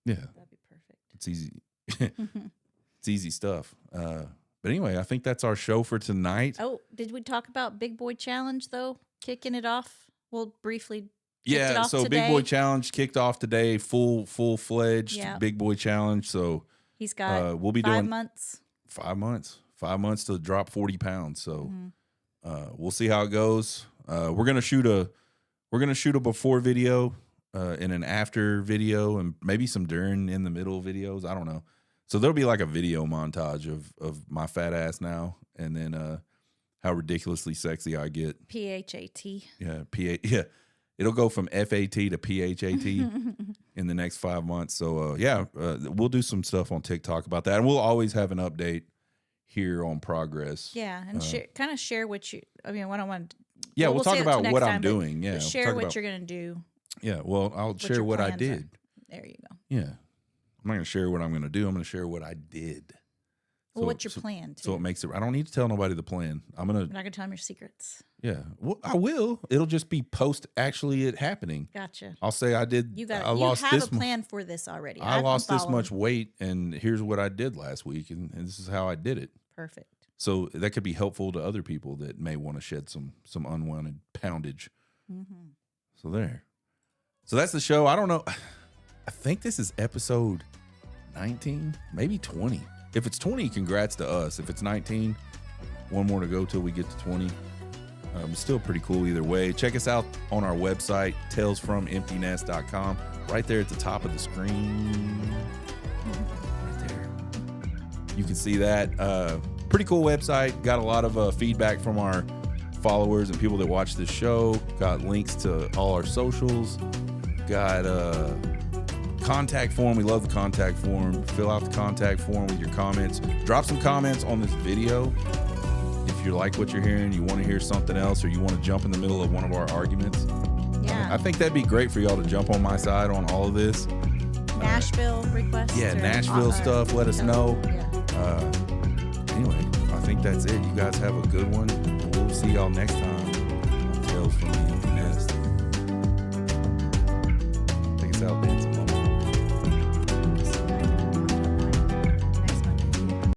Yeah. That'd be perfect. It's easy. It's easy stuff. But anyway, I think that's our show for tonight. Oh, did we talk about Big Boy Challenge, though? Kicking it off? We'll briefly it off so today. Big Boy Challenge kicked off today, full-fledged Big Boy Challenge. So he's got we'll be 5 months. 5 months. 5 months to drop 40 pounds. So we'll see how it goes. We're gonna shoot a before video and an after video and maybe some during in the middle videos. I don't know. So there'll be like a video montage of my fat ass now, and then how ridiculously sexy I get. PHAT. Yeah, it'll go from FAT to PHAT in the next 5 months. So we'll do some stuff on TikTok about that, and we'll always have an update here on progress. Yeah, and share what you. I mean, what I want. Yeah, we'll talk about what I'm time, doing. Yeah, share what you're gonna do. Yeah, well, I'll share what I did. There you go. Yeah. I'm not going to share what I'm going to do. I'm going to share what I did. Well, what's your plan? So it makes it. I don't need to tell nobody the plan. You're not going to tell them your secrets. Yeah. Well, I will. It'll just be post actually it happening. Gotcha. I'll say I did. You have a plan for this already. I lost this much weight, and here's what I did last week, and this is how I did it. Perfect. So that could be helpful to other people that may want to shed some unwanted poundage. Mm-hmm. So there. So that's the show. I don't know. I think this is episode 19, maybe 20. If it's 20, congrats to us. If it's 19, one more to go till we get to 20. Still pretty cool either way. Check us out on our website, talesfromemptynest.com. Right there at the top of the screen. Right there. You can see that. Pretty cool website. Got a lot of feedback from our followers and people that watch this show. Got links to all our socials. Got contact form. We love the contact form. Fill out the contact form with your comments. Drop some comments on this video. If you like what you're hearing, you want to hear something else, or you want to jump in the middle of one of our arguments. Yeah. I think that'd be great for y'all to jump on my side on all of this. Nashville requests. Yeah, Nashville stuff. Let us know. Yeah. Anyway, I think that's it. You guys have a good one. We'll see y'all next time on Tales from the Empty Nest.